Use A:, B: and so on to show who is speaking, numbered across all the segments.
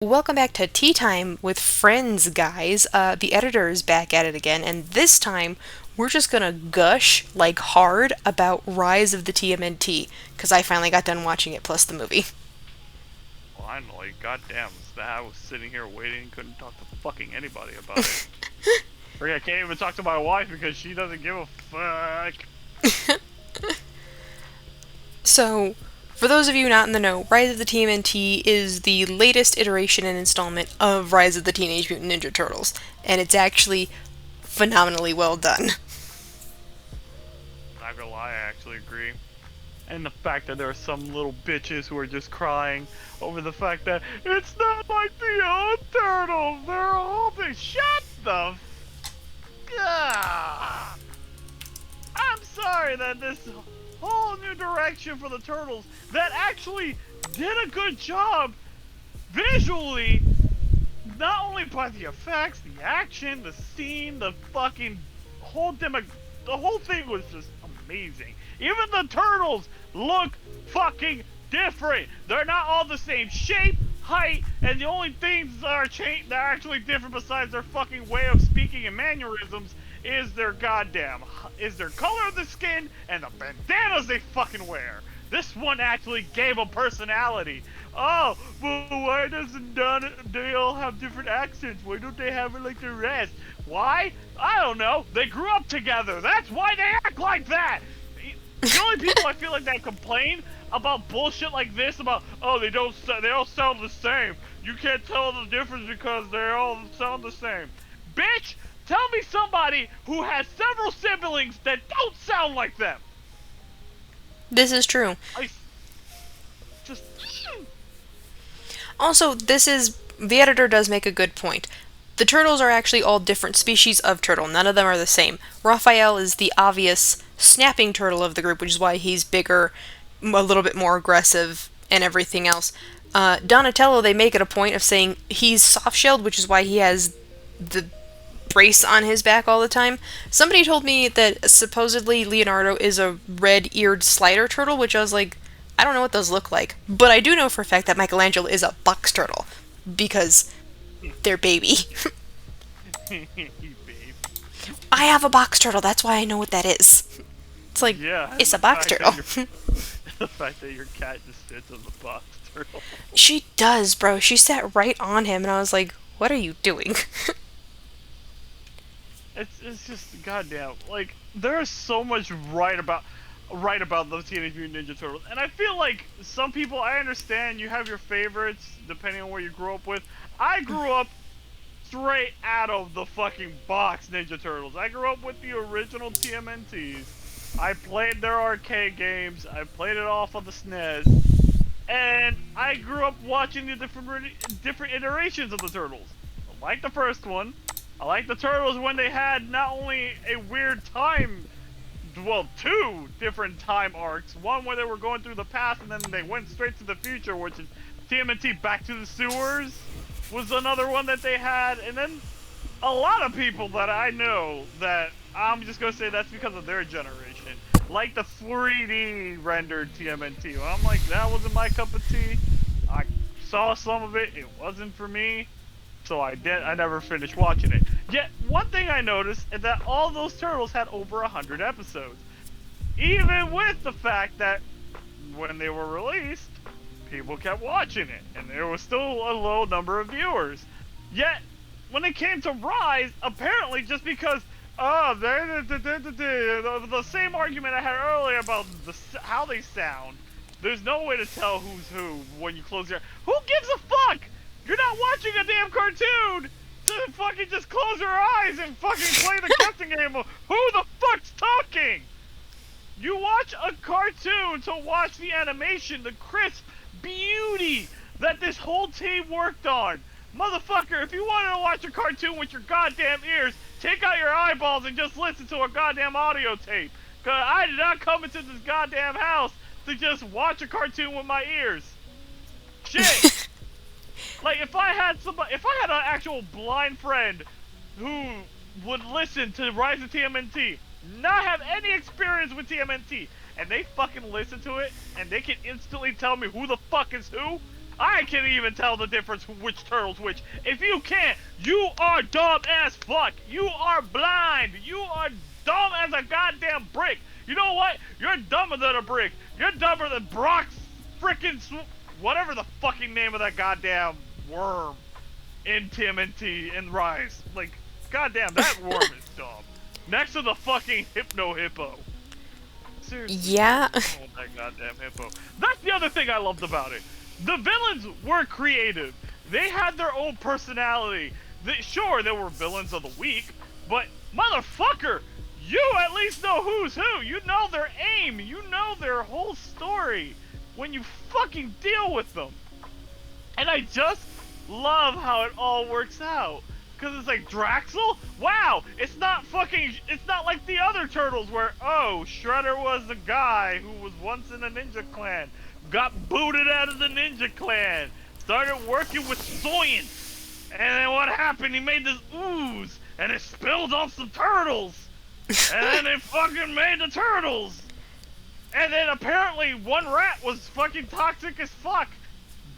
A: Welcome back to Tea Time with Friends, guys. The editor is back at it again, and this time we're just gonna gush like hard about Rise of the TMNT because I finally got done watching it plus the movie.
B: Finally, goddamn, I was sitting here waiting, couldn't talk to fucking anybody about it. I can't even talk to my wife because she doesn't give a fuck.
A: So, for those of you not in the know, Rise of the TMNT is the latest iteration and installment of Rise of the Teenage Mutant Ninja Turtles, and it's actually phenomenally well done.
B: Not gonna lie, I actually agree. And the fact that there are some little bitches who are just crying over the fact that it's not like the old turtles, they're all the shut the f- I'm sorry that this whole new direction for the turtles that actually did a good job visually, not only by the effects, the action, the scene, the fucking the whole thing was just amazing. Even the turtles look fucking different. They're not all the same shape, height, and the only things that are actually different besides their fucking way of speaking and mannerisms is their color of the skin and the bandanas they fucking wear. This one actually gave a personality. Oh, but why doesn't they all have different accents? Why don't they have it like the rest? Why? I don't know. They grew up together. That's why they act like that. The only people I feel like that complain about bullshit like this about, oh, they all sound the same. You can't tell the difference because they all sound the same. Bitch, tell me somebody who has several siblings that don't sound like them.
A: This is true.
B: I just
A: Also, the editor does make a good point. The turtles are actually all different species of turtle. None of them are the same. Raphael is the obvious snapping turtle of the group, which is why he's bigger, a little bit more aggressive, and everything else. Donatello, they make it a point of saying he's soft-shelled, which is why he has the brace on his back all the time. Somebody told me that supposedly Leonardo is a red-eared slider turtle, which I was like, I don't know what those look like. But I do know for a fact that Michelangelo is a box turtle, because they're baby.
B: babe.
A: I have a box turtle, that's why I know what that is. It's like,
B: Yeah,
A: it's a box turtle.
B: the fact that your cat just sits on the box turtle.
A: She does, bro. She sat right on him, and I was like, what are you doing?
B: It's just goddamn, like, there's so much right about the Teenage Mutant Ninja Turtles, and I feel like some people, I understand you have your favorites depending on where you grew up with. I grew up straight out of the fucking box Ninja Turtles. I grew up with the original TMNTs. I played their arcade games. I played it off of the SNES, and I grew up watching the different iterations of the Turtles. I like the first one. I like the Turtles when they had not only a weird time, well, two different time arcs. One where they were going through the past, and then they went straight to the future, which is TMNT Back to the Sewers was another one that they had. And then a lot of people that I know that I'm just gonna say that's because of their generation, like the 3D rendered TMNT. Well, I'm like, that wasn't my cup of tea. I saw some of it, it wasn't for me, so I never finished watching it. Yet one thing I noticed is that all those turtles had over 100 episodes, even with the fact that when they were released, people kept watching it, and there was still a low number of viewers. Yet, when it came to Rise, apparently just because, the same argument I had earlier about how they sound, there's no way to tell who's who when you close your... Who gives a fuck? You're not watching a damn cartoon to fucking just close your eyes and fucking play the guessing game of who the fuck's talking! You watch a cartoon to watch the animation, the crisp beauty that this whole team worked on. Motherfucker, if you wanted to watch a cartoon with your goddamn ears, take out your eyeballs and just listen to a goddamn audio tape. Cause I did not come into this goddamn house to just watch a cartoon with my ears. Shit. Like, if I had an actual blind friend who would listen to Rise of TMNT, not have any experience with TMNT, and they fucking listen to it, and they can instantly tell me who the fuck is who, I can even tell the difference which turtle's which. If you can't, you are dumb as fuck. You are blind. You are dumb as a goddamn brick. You know what? You're dumber than a brick. You're dumber than Brock's frickin' whatever the fucking name of that goddamn worm in TMNT and Rise. Like, goddamn, that worm is dumb. Next to the fucking Hypno Hippo. Seriously.
A: Yeah.
B: Oh, that goddamn hippo. That's the other thing I loved about it. The villains were creative. They had their own personality. Sure, they were villains of the week, but motherfucker, you at least know who's who. You know their aim. You know their whole story when you fucking deal with them. And I just love how it all works out. Because it's like, Draxel? Wow, it's not like the other Turtles where, oh, Shredder was the guy who was once in a ninja clan, got booted out of the ninja clan, started working with Soyance, and then what happened? He made this ooze, and it spilled on some turtles, and then they fucking made the turtles. And then apparently one rat was fucking toxic as fuck.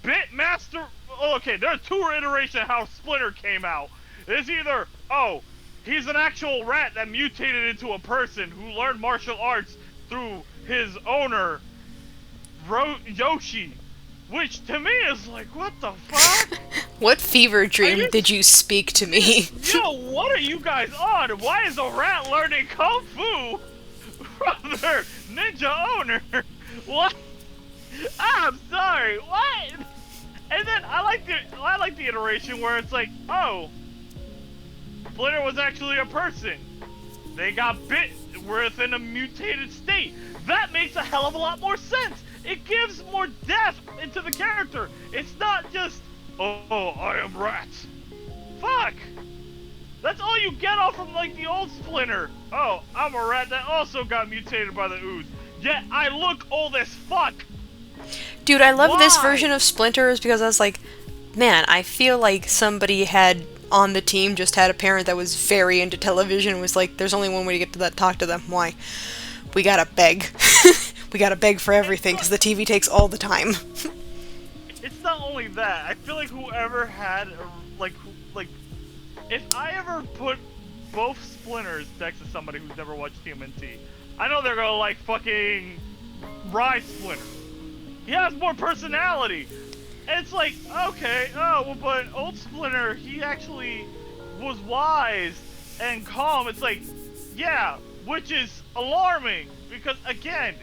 B: Bitmaster, okay, there are two iterations how Splinter came out. It's either, oh, he's an actual rat that mutated into a person who learned martial arts through his owner, Yoshi. Which, to me, is like, what the fuck?
A: What fever dream did you speak to me?
B: Yo, what are you guys on? Why is a rat learning Kung Fu from their ninja owner? What? I'm sorry, what? And then I like the iteration where it's like, oh, Splinter was actually a person. They got bit within a mutated state. That makes a hell of a lot more sense. It gives more depth into the character. It's not just, oh, I am rat. Fuck. That's all you get off from like the old Splinter. Oh, I'm a rat that also got mutated by the ooze. Yet I look old as fuck.
A: Dude, I love this version of Splinter is because I was like, man, I feel like somebody had on the team just had a parent that was very into television and was like, there's only one way to get to that, talk to them. Why? We gotta beg. We gotta beg for everything because the TV takes all the time.
B: It's not only that. I feel like whoever had, if I ever put both Splinters next to somebody who's never watched TMNT, I know they're gonna like fucking Rise Splinter. He has more personality. And it's like, okay, oh, well, but old Splinter, he actually was wise and calm. It's like, yeah, which is alarming. Because, again,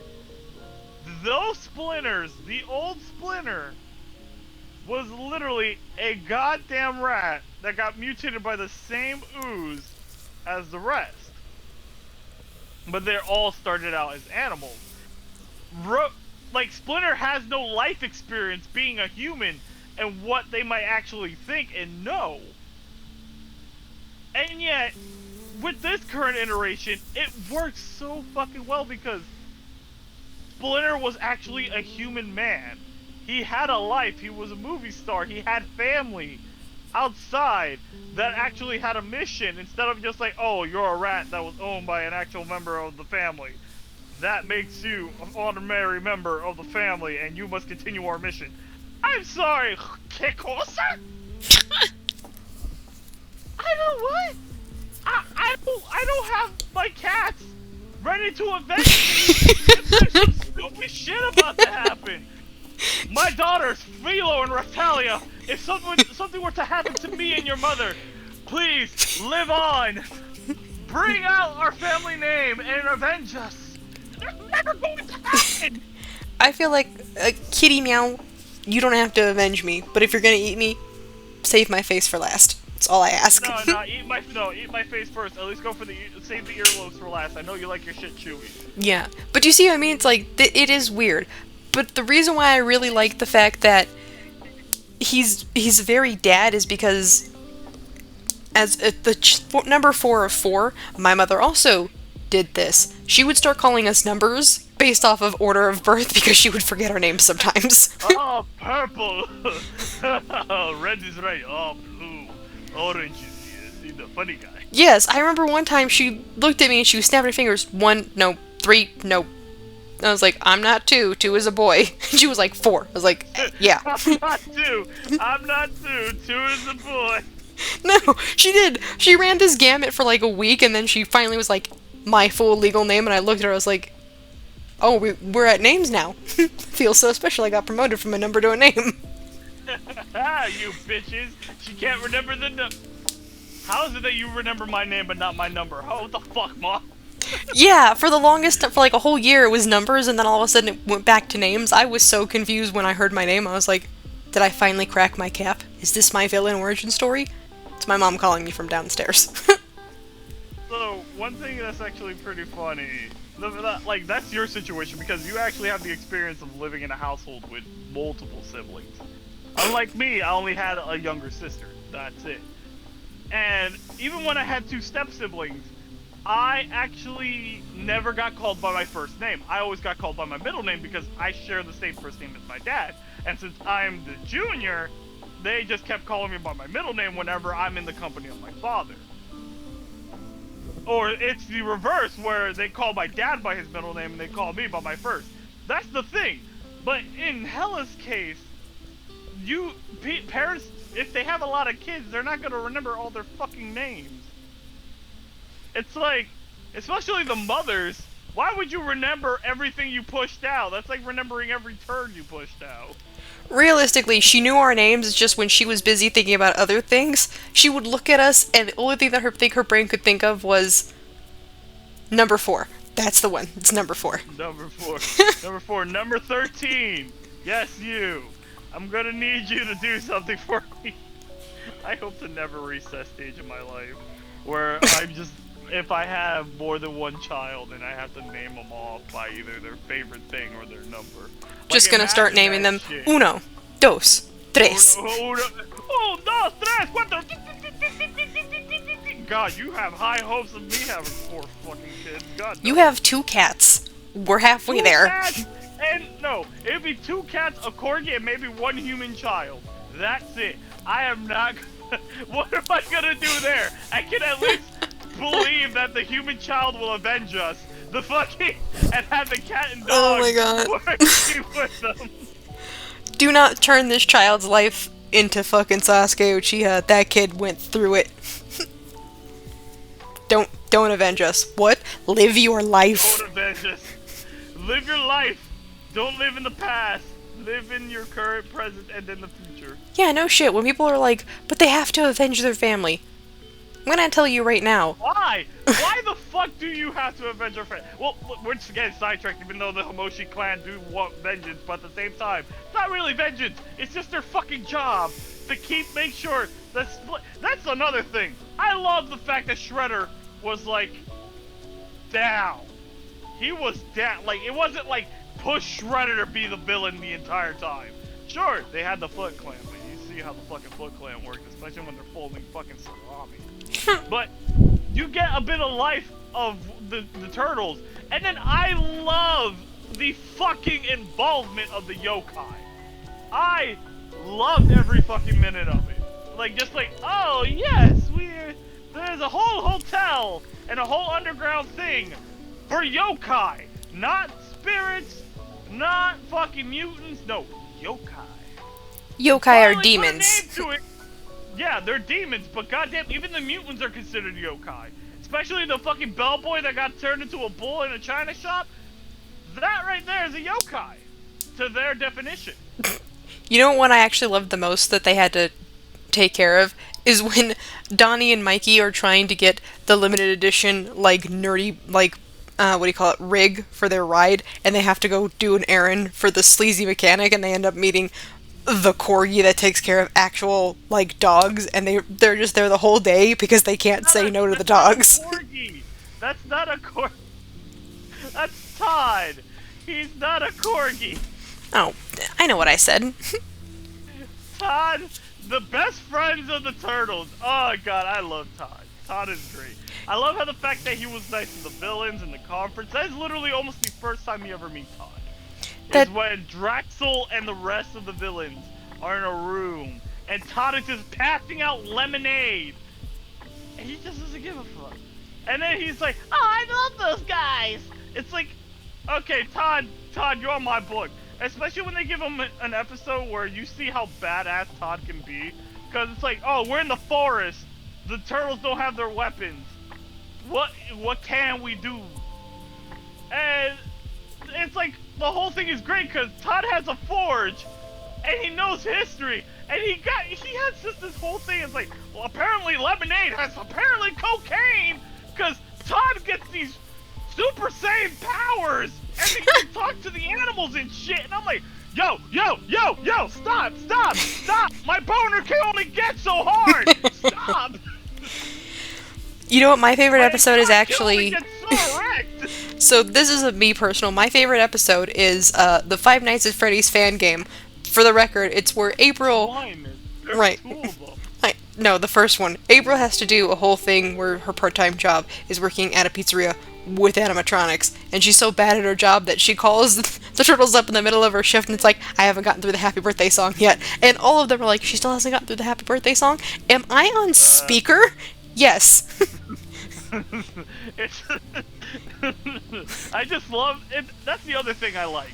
B: those Splinters, the old Splinter, was literally a goddamn rat that got mutated by the same ooze as the rest. But they all started out as animals. Like, Splinter has no life experience being a human and what they might actually think and know. And yet, with this current iteration, it works so fucking well because Splinter was actually a human man. He had a life, he was a movie star, he had family outside that actually had a mission instead of just like, oh, you're a rat that was owned by an actual member of the family. That makes you an honorary member of the family, and you must continue our mission. I'm sorry, Kikosa? I know what? I don't have my cats ready to avenge me. There's some stupid shit about to happen. My daughters, Philo and Rafalia, if something were to happen to me and your mother, please live on. Bring out our family name and avenge us. They're never going to happen.
A: I feel like, Kitty Meow, you don't have to avenge me, but if you're gonna eat me, save my face for last. That's all I ask.
B: No, eat my face first. At least go for save the earlobes for last. I know you like your shit chewy.
A: Yeah, but you see what I mean? It's like, it is weird. But the reason why I really like the fact that he's very dad is because as number 4 of 4, my mother also did this. She would start calling us numbers based off of order of birth because she would forget our names sometimes.
B: Oh, purple. Red is right. Oh, blue. Orange is the funny guy.
A: Yes, I remember one time she looked at me and she was snapping her fingers. 1, no, 3, no. I was like, I'm not two. Two is a boy. And she was like, four. I was like, yeah.
B: I'm not two. I'm not two. Two is a boy.
A: No, she did. She ran this gamut for like a week, and then she finally was like, my full legal name, and I looked at her, I was like, oh, we're at names now. Feels so special, I got promoted from a number to a name.
B: You bitches. She can't remember the number. How is it that you remember my name but not my number? Oh, what the fuck, Mom?
A: Yeah, for the longest, for like a whole year, it was numbers, and then all of a sudden it went back to names. I was so confused when I heard my name. I was like, did I finally crack my cap? Is this my villain origin story? It's my mom calling me from downstairs.
B: So, one thing that's actually pretty funny, like, that's your situation because you actually have the experience of living in a household with multiple siblings. Unlike me, I only had a younger sister. That's it. And even when I had two step-siblings, I actually never got called by my first name. I always got called by my middle name because I share the same first name as my dad. And since I'm the junior, they just kept calling me by my middle name whenever I'm in the company of my father. Or it's the reverse, where they call my dad by his middle name and they call me by my first. That's the thing. But in Hella's case, parents, if they have a lot of kids, they're not going to remember all their fucking names. It's like, especially the mothers, why would you remember everything you pushed out? That's like remembering every turd you pushed out.
A: Realistically, she knew our names, it's just when she was busy thinking about other things, she would look at us, and the only thing that her brain could think of was number 4. That's the one. It's number 4.
B: Number 4. Number 4. Number 13. Yes, you. I'm gonna need you to do something for me. I hope to never reach that stage in my life where I'm just, if I have more than one child and I have to name them off by either their favorite thing or their number.
A: Just gonna start naming them uno, dos, tres.
B: Uno, dos, tres, cuatro. God, you have high hopes of me having 4 fucking kids. God.
A: You have 2 cats. We're halfway
B: 2
A: there.
B: Cats, and no, it'd be 2 cats, a corgi, and maybe 1 human child. That's it. I am not. What am I gonna do there? I can at least believe that the human child will avenge us. The fucking and have the cat and dog.
A: Oh my god.
B: Working with them.
A: Do not turn this child's life into fucking Sasuke Uchiha. That kid went through it. Don't avenge us. What? Live your life.
B: Don't avenge us. Live your life. Don't live in the past. Live in your current, present, and in the future.
A: Yeah, no shit. When people are like, but they have to avenge their family. I'm gonna tell you right now.
B: Why? Why the fuck do you have to avenge your friend? Well, we're just getting sidetracked, even though the Homoshi clan do want vengeance, but at the same time, it's not really vengeance. It's just their fucking job to make sure that's another thing. I love the fact that Shredder was like down. He was down. Like, it wasn't like push Shredder to be the villain the entire time. Sure, they had the Foot Clan, but you see how the fucking Foot Clan works, especially when they're folding fucking salami. But you get a bit of life of the Turtles, and then I love the fucking involvement of the yokai. I loved every fucking minute of it. Like, just like, oh yes, there's a whole hotel and a whole underground thing for yokai, not spirits, not fucking mutants, no, yokai.
A: Yokai are demons.
B: Yeah, they're demons, but goddamn, even the mutants are considered yokai. Especially the fucking bellboy that got turned into a bull in a china shop. That right there is a yokai, to their definition.
A: You know what I actually loved the most that they had to take care of? Is when Donnie and Mikey are trying to get the limited edition, like, nerdy, like, rig for their ride, and they have to go do an errand for the sleazy mechanic, and they end up meeting the corgi that takes care of actual, like, dogs, and they're just there the whole day because they can't say no to the dogs.
B: Not a corgi. That's not a corgi. That's Todd. He's not a corgi.
A: Oh, I know what I said.
B: Todd, the best friends of the Turtles. Oh god, I love Todd. Todd is great. I love how the fact that he was nice to the villains in the conference. That is literally almost the first time you ever meet Todd. Is when Draxel and the rest of the villains are in a room, and Todd is just passing out lemonade, and he just doesn't give a fuck. And then he's like, "Oh, I love those guys." It's like, Okay, Todd, you're on my book. Especially when they give him an episode where you see how badass Todd can be. Because it's like, oh, we're in the forest. The turtles don't have their weapons. What can we do? And it's like, the whole thing is great because Todd has a forge. And he knows history. And he has just this whole thing. It's like, well, apparently Lemonade has apparently cocaine. Because Todd gets these Super Saiyan powers, and he can talk to the animals and shit. And I'm like, yo, stop! My boner can only get so hard. Stop.
A: You know what my favorite episode is
B: God,
A: actually?
B: it only gets so erect.
A: So this is a me personal. My favorite episode is the Five Nights at Freddy's fan game. For the record, it's where April.
B: There's
A: Right.
B: two of them.
A: No, the first one. April has to do a whole thing where her part-time job is working at a pizzeria with animatronics, and she's so bad at her job that she calls the turtles up in the middle of her shift, and it's like, I haven't gotten through the happy birthday song yet. And all of them are like, she still hasn't gotten through the happy birthday song? Am I on speaker? Yes.
B: It's I just love it. That's the other thing I like.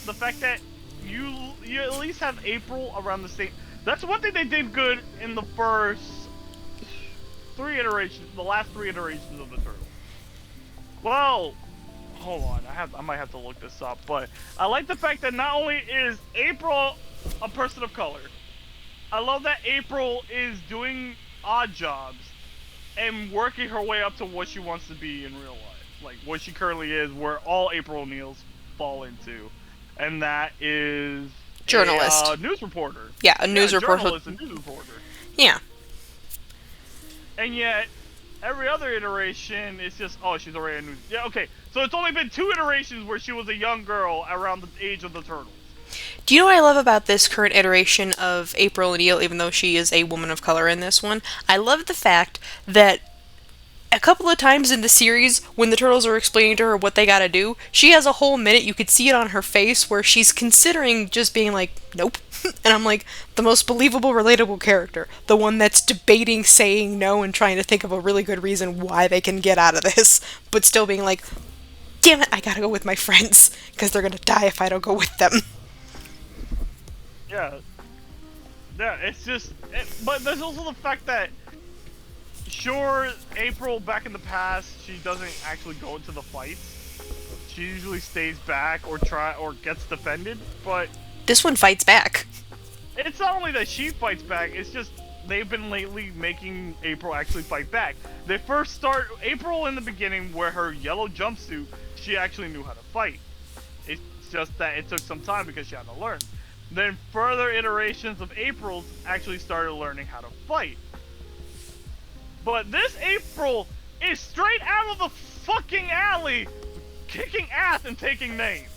B: The fact that you at least have April around the same. That's one thing they did good in the first the last three iterations of the turtle. Well, hold on, I might have to look this up, but I like the fact that not only is April a person of color, I love that April is doing odd jobs and working her way up to what she wants to be in real life, like what she currently is, where all April O'Neils fall into, and that is
A: Journalist.
B: a news reporter.
A: Yeah, a news reporter.
B: Journalist and news reporter.
A: Yeah.
B: And yet, every other iteration is just, oh, she's already a news. Yeah, okay. So it's only been 2 iterations where she was a young girl around the age of the turtles.
A: Do you know what I love about this current iteration of April O'Neil, even though she is a woman of color in this one? I love the fact that a couple of times in the series, when the turtles are explaining to her what they gotta do, she has a whole minute, you could see it on her face, where she's considering just being like, nope. And I'm like, the most believable, relatable character. The one that's debating saying no and trying to think of a really good reason why they can get out of this, but still being like, damn it, I gotta go with my friends, because they're gonna die if I don't go with them.
B: Yeah. Yeah, it's just... but there's also the fact that, sure, April, back in the past, she doesn't actually go into the fights. She usually stays back or gets defended, but...
A: This one fights back.
B: It's not only that she fights back, it's just they've been lately making April actually fight back. They first start April in the beginning where her yellow jumpsuit, she actually knew how to fight. It's just that it took some time because she had to learn. Then further iterations of April's actually started learning how to fight. But this April is straight out of the fucking alley, kicking ass and taking names.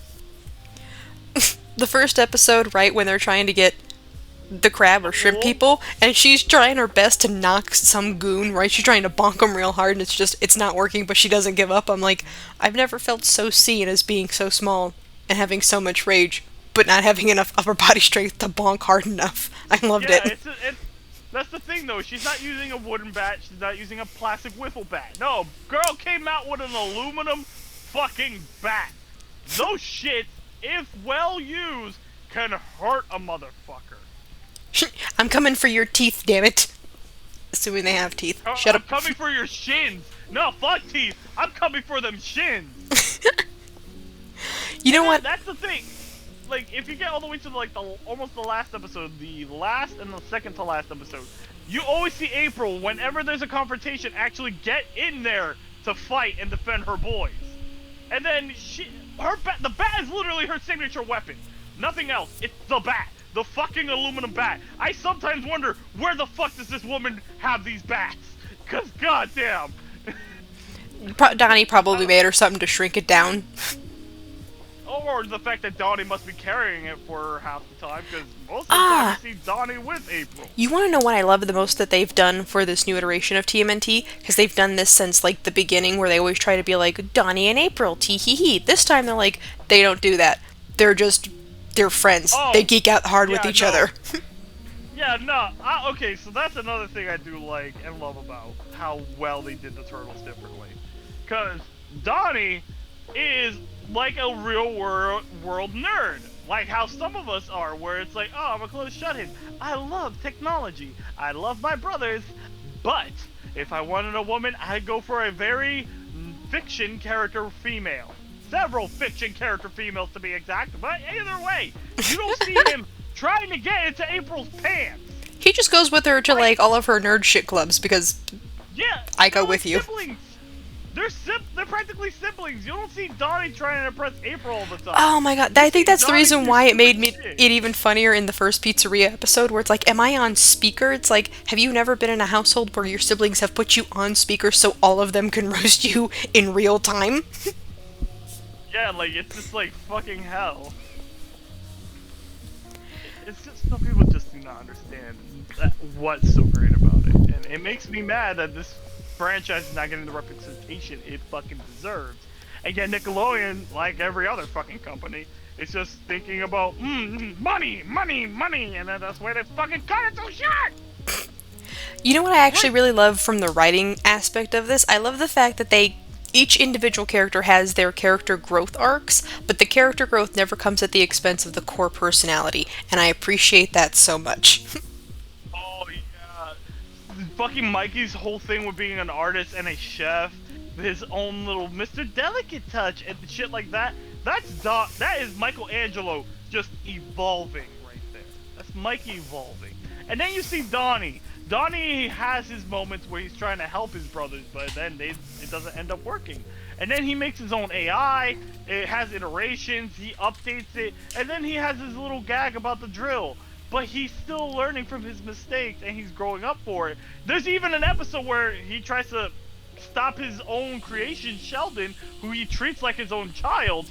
A: The first episode, right, when they're trying to get the crab or shrimp people, and she's trying her best to knock some goon, right? She's trying to bonk him real hard, and it's not working, but she doesn't give up. I'm like, I've never felt so seen as being so small and having so much rage, but not having enough upper body strength to bonk hard enough. I loved it.
B: That's the thing, though. She's not using a wooden bat. She's not using a plastic wiffle bat. No, girl came out with an aluminum fucking bat. Those shits, if well used, can hurt a motherfucker.
A: I'm coming for your teeth, damn it. Assuming they have teeth. Shut up.
B: I'm coming for your shins. No, fuck teeth. I'm coming for them shins.
A: You know what?
B: That's the thing. Like, if you get all the way to like almost the last episode, the last and the second to last episode, you always see April, whenever there's a confrontation, actually get in there to fight and defend her boys. And then the bat is literally her signature weapon. Nothing else. It's the bat. The fucking aluminum bat. I sometimes wonder, where the fuck does this woman have these bats? Cause goddamn.
A: Donnie probably made her something to shrink it down.
B: Or the fact that Donnie must be carrying it for her half the time, because most of the time you see Donnie with April.
A: You want to know what I love the most that they've done for this new iteration of TMNT? Because they've done this since, like, the beginning, where they always try to be like, Donnie and April, tee-hee-hee. This time they're like, they don't do that. They're friends.
B: Oh,
A: they geek out hard with each other.
B: Yeah, no. Okay, so that's another thing I do like and love about how well they did the Turtles differently. Because Donnie is like a real world nerd. Like how some of us are, where it's like, oh, I'm a closed shut-in. I love technology. I love my brothers. But if I wanted a woman, I'd go for a very fiction character female. Several fiction character females to be exact. But either way, you don't see him trying to get into April's pants.
A: He just goes with her to, like, all of her nerd shit clubs because
B: Yeah,
A: I go
B: they're like
A: with you.
B: siblings. They're practically siblings. You don't see Donnie trying to impress April all the time.
A: Oh my god, I think that's the
B: Donnie
A: reason
B: do
A: why it made
B: stupid
A: me
B: shit.
A: it even funnier in the first pizzeria episode where it's like, am I on speaker? It's like, have you never been in a household where your siblings have put you on speaker so all of them can roast you in real time?
B: Yeah, like it's just like fucking hell. It's just some people just do not understand what's so great about it, and it makes me mad that this franchise is not getting the representation it fucking deserves. And yet Nickelodeon, like every other fucking company, is just thinking about money, money, money, and then that's why they fucking cut it so short.
A: You know what I actually really love from the writing aspect of this? I love the fact that each individual character has their character growth arcs, but the character growth never comes at the expense of the core personality, and I appreciate that so much.
B: Oh yeah, fucking Mikey's whole thing with being an artist and a chef, his own little Mr. Delicate touch and shit like that. That is Michelangelo just evolving right there. That's Mikey evolving. And then you see Donnie. Donnie has his moments where he's trying to help his brothers, but then it doesn't end up working. And then he makes his own AI. It has iterations. He updates it, and then he has his little gag about the drill. But he's still learning from his mistakes, and he's growing up for it. There's even an episode where he tries to stop his own creation, Sheldon, who he treats like his own child,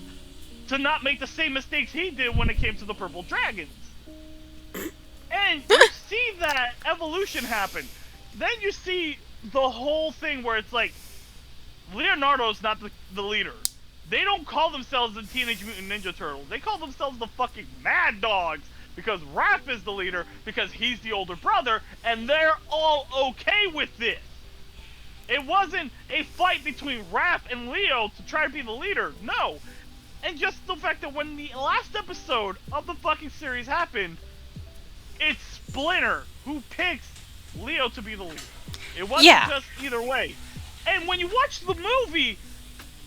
B: to not make the same mistakes he did when it came to the Purple Dragons. And you see that evolution happen. Then you see the whole thing where it's like, Leonardo's not the leader. They don't call themselves the Teenage Mutant Ninja Turtles. They call themselves the fucking Mad Dogs because Raph is the leader because he's the older brother, and they're all okay with this. It wasn't a fight between Raph and Leo to try to be the leader. No. And just the fact that when the last episode of the fucking series happened, it's Splinter who picks Leo to be the leader. It wasn't just either way. And when you watch the movie,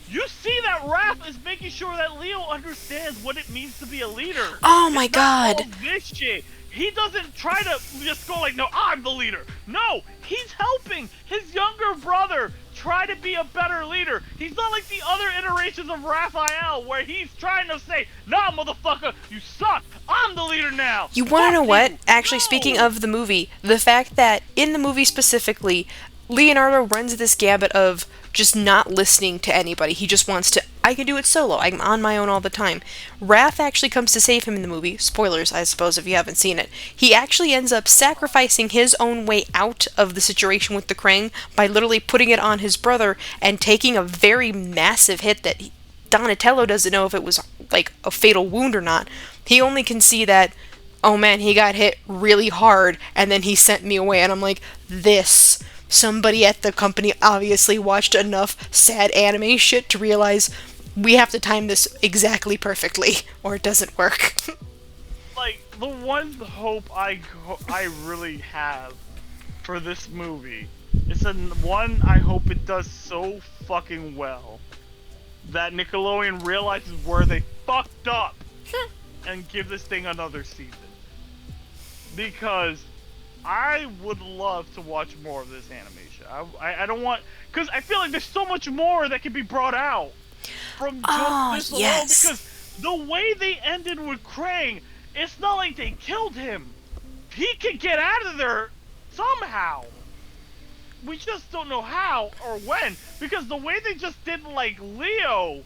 B: you see that Raph is making sure that Leo understands what it means to be a leader.
A: Oh my god.
B: All this shit. He doesn't try to just go like, no, I'm the leader. No, he's helping his younger brother try to be a better leader. He's not like the other iterations of Raphael where he's trying to say, nah, motherfucker, you suck. I'm the leader now.
A: You want to know what?
B: You.
A: Actually,
B: No.
A: speaking of the movie, the fact that in the movie specifically, Leonardo runs this gambit of just not listening to anybody. He just wants to, I can do it solo. I'm on my own all the time. Raph actually comes to save him in the movie. Spoilers, I suppose, if you haven't seen it. He actually ends up sacrificing his own way out of the situation with the Krang by literally putting it on his brother and taking a very massive hit that Donatello doesn't know if it was like a fatal wound or not. He only can see that, oh man, he got hit really hard and then he sent me away, and I'm like, this. Somebody at the company obviously watched enough sad anime shit to realize we have to time this exactly perfectly or it doesn't work.
B: Like, the one hope I really have for this movie is one I hope it does so fucking well that Nickelodeon realizes where they fucked up and give this thing another season. Because I would love to watch more of this animation. I don't want... Because I feel like there's so much more that can be brought out from just this alone. Because the way they ended with Krang, it's not like they killed him. He could get out of there somehow. We just don't know how or when. Because the way they just did, like, Leo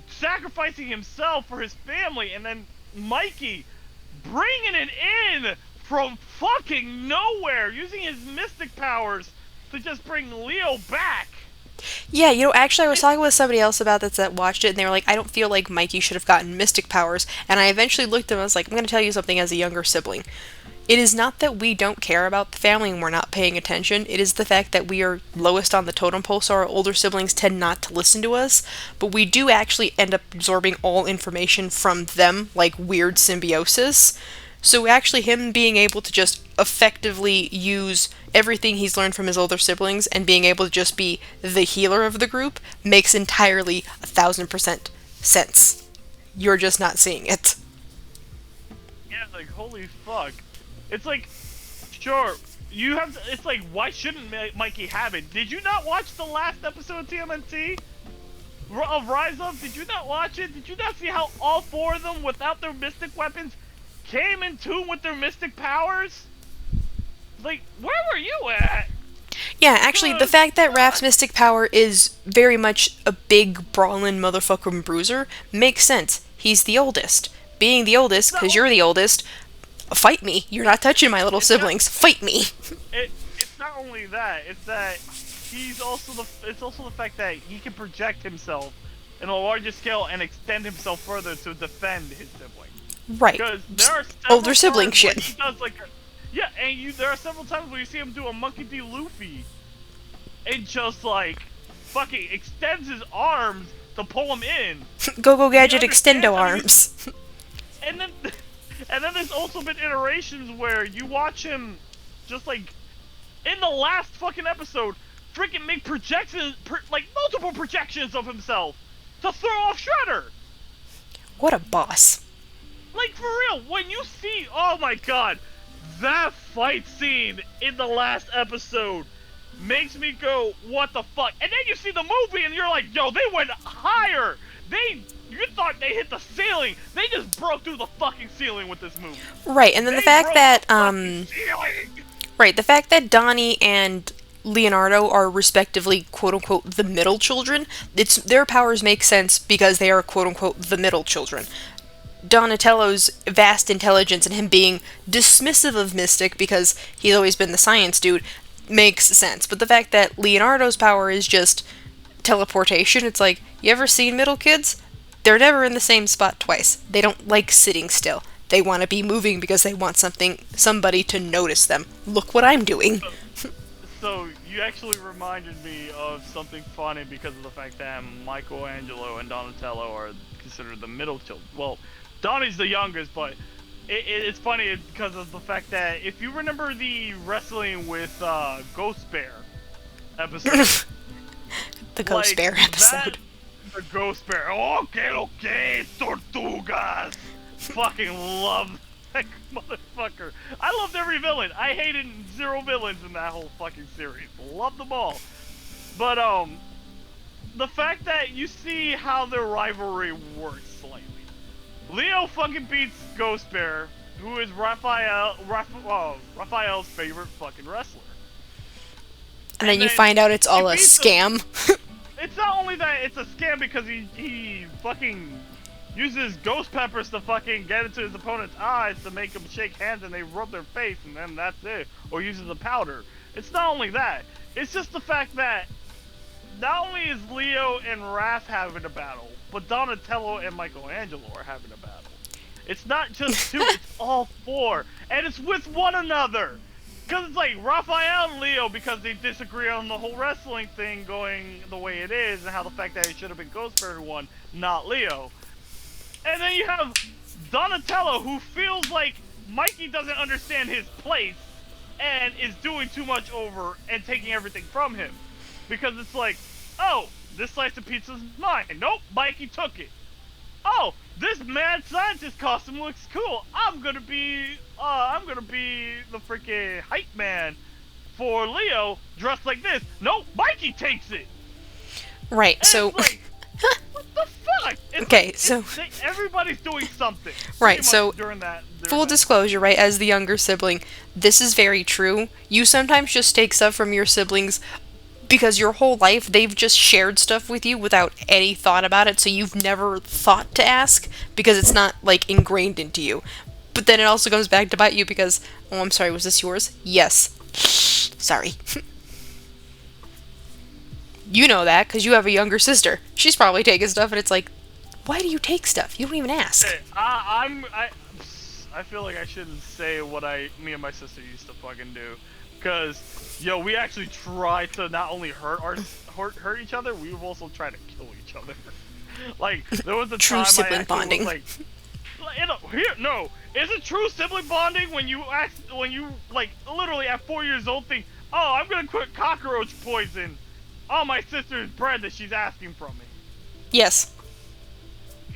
B: sacrificing himself for his family, and then Mikey bringing it in from fucking nowhere, using his mystic powers to just bring Leo back.
A: Yeah, you know, actually I was talking with somebody else about this that watched it, and they were like, I don't feel like Mikey should have gotten mystic powers, and I eventually looked at him and I was like, I'm going to tell you something as a younger sibling. It is not that we don't care about the family and we're not paying attention. It is the fact that we are lowest on the totem pole, so our older siblings tend not to listen to us. But we do actually end up absorbing all information from them, like weird symbiosis. So actually, him being able to just effectively use everything he's learned from his older siblings and being able to just be the healer of the group makes entirely 1,000% sense. You're just not seeing it.
B: Yeah, like holy fuck. It's like, sure, you have. It's like, why shouldn't Mikey have it? Did you not watch the last episode of TMNT of Rise Up? Did you not watch it? Did you not see how all four of them, without their mystic weapons, came in tune with their mystic powers? Like, where were you at?
A: Yeah, actually, the fact that Raph's mystic power is very much a big, brawling motherfucking bruiser makes sense. He's the oldest. Being the oldest, because you're the oldest, fight me. You're not touching my little siblings. Fight me.
B: It's not only that. It's that it's also the fact that he can project himself in a larger scale and extend himself further to defend his sibling.
A: Right.
B: Because there are several
A: older sibling
B: times
A: shit.
B: where he does like yeah, and there are several times where you see him do a Monkey D. Luffy and just like fucking extends his arms to pull him in.
A: Go Gadget extendo arms.
B: And then there's also been iterations where you watch him just like in the last fucking episode freaking make projections like multiple projections of himself to throw off Shredder.
A: What a boss.
B: Like for real, when you see, oh my god, that fight scene in the last episode makes me go, what the fuck? And then you see the movie and you're like, yo, they went higher. You thought they hit the ceiling. They just broke through the fucking ceiling with this movie.
A: Right, and then the fact that right, the fact that Donnie and Leonardo are respectively quote-unquote the middle children, their powers make sense because they are quote-unquote the middle children. Donatello's vast intelligence and him being dismissive of Mystic because he's always been the science dude makes sense. But the fact that Leonardo's power is just teleportation, it's like, you ever seen middle kids? They're never in the same spot twice. They don't like sitting still. They want to be moving because they want somebody to notice them. Look what I'm doing.
B: So you actually reminded me of something funny because of the fact that Michelangelo and Donatello are considered the middle children. Well, Donnie's the youngest, but it's funny because of the fact that if you remember the wrestling with Ghost Bear episode,
A: the Ghost Bear episode.
B: The Ghost Bear. Okay, Tortugas. Fucking love that motherfucker. I loved every villain. I hated zero villains in that whole fucking series. Loved them all. But the fact that you see how their rivalry works slightly. Leo fucking beats Ghost Bear, who is Raphael's favorite fucking wrestler.
A: And then you find out it's all a scam.
B: It's not only that it's a scam because he fucking uses ghost peppers to fucking get into his opponent's eyes to make them shake hands and they rub their face and then that's it. Or uses the powder. It's not only that. It's just the fact that not only is Leo and Raph having a battle, but Donatello and Michelangelo are having a battle. It's not just two, it's all four. And it's with one another. Because it's like Raphael and Leo, because they disagree on the whole wrestling thing going the way it is, and how the fact that it should have been Ghost Bear who won, not Leo. And then you have Donatello, who feels like Mikey doesn't understand his place, and is doing too much over and taking everything from him. Because it's like, oh, this slice of pizza's mine. Nope, Mikey took it. Oh, this mad scientist costume looks cool. I'm gonna be the freaking hype man for Leo dressed like this. Nope, Mikey takes it.
A: Right.
B: And
A: so.
B: It's like, what the fuck? It's
A: okay.
B: Like,
A: so.
B: Everybody's doing something.
A: Right. So.
B: During that.
A: Full disclosure, right? As the younger sibling, this is very true. You sometimes just take stuff from your siblings because your whole life they've just shared stuff with you without any thought about it, so you've never thought to ask because it's not like ingrained into you. But then it also comes back to bite you because, oh, I'm sorry, was this yours? Yes. Sorry. You know that because you have a younger sister. She's probably taking stuff and it's like, why do you take stuff? You don't even ask.
B: I feel like I shouldn't say what me and my sister used to fucking do, cause yo, we actually tried to not only hurt each other, we've also tried to kill each other. Like there was a
A: True
B: time
A: sibling
B: I actually
A: bonding.
B: was like, no, is it true sibling bonding when you like literally at 4 years old think, oh, I'm gonna quit cockroach poison on my sister's bread that she's asking from me.
A: Yes.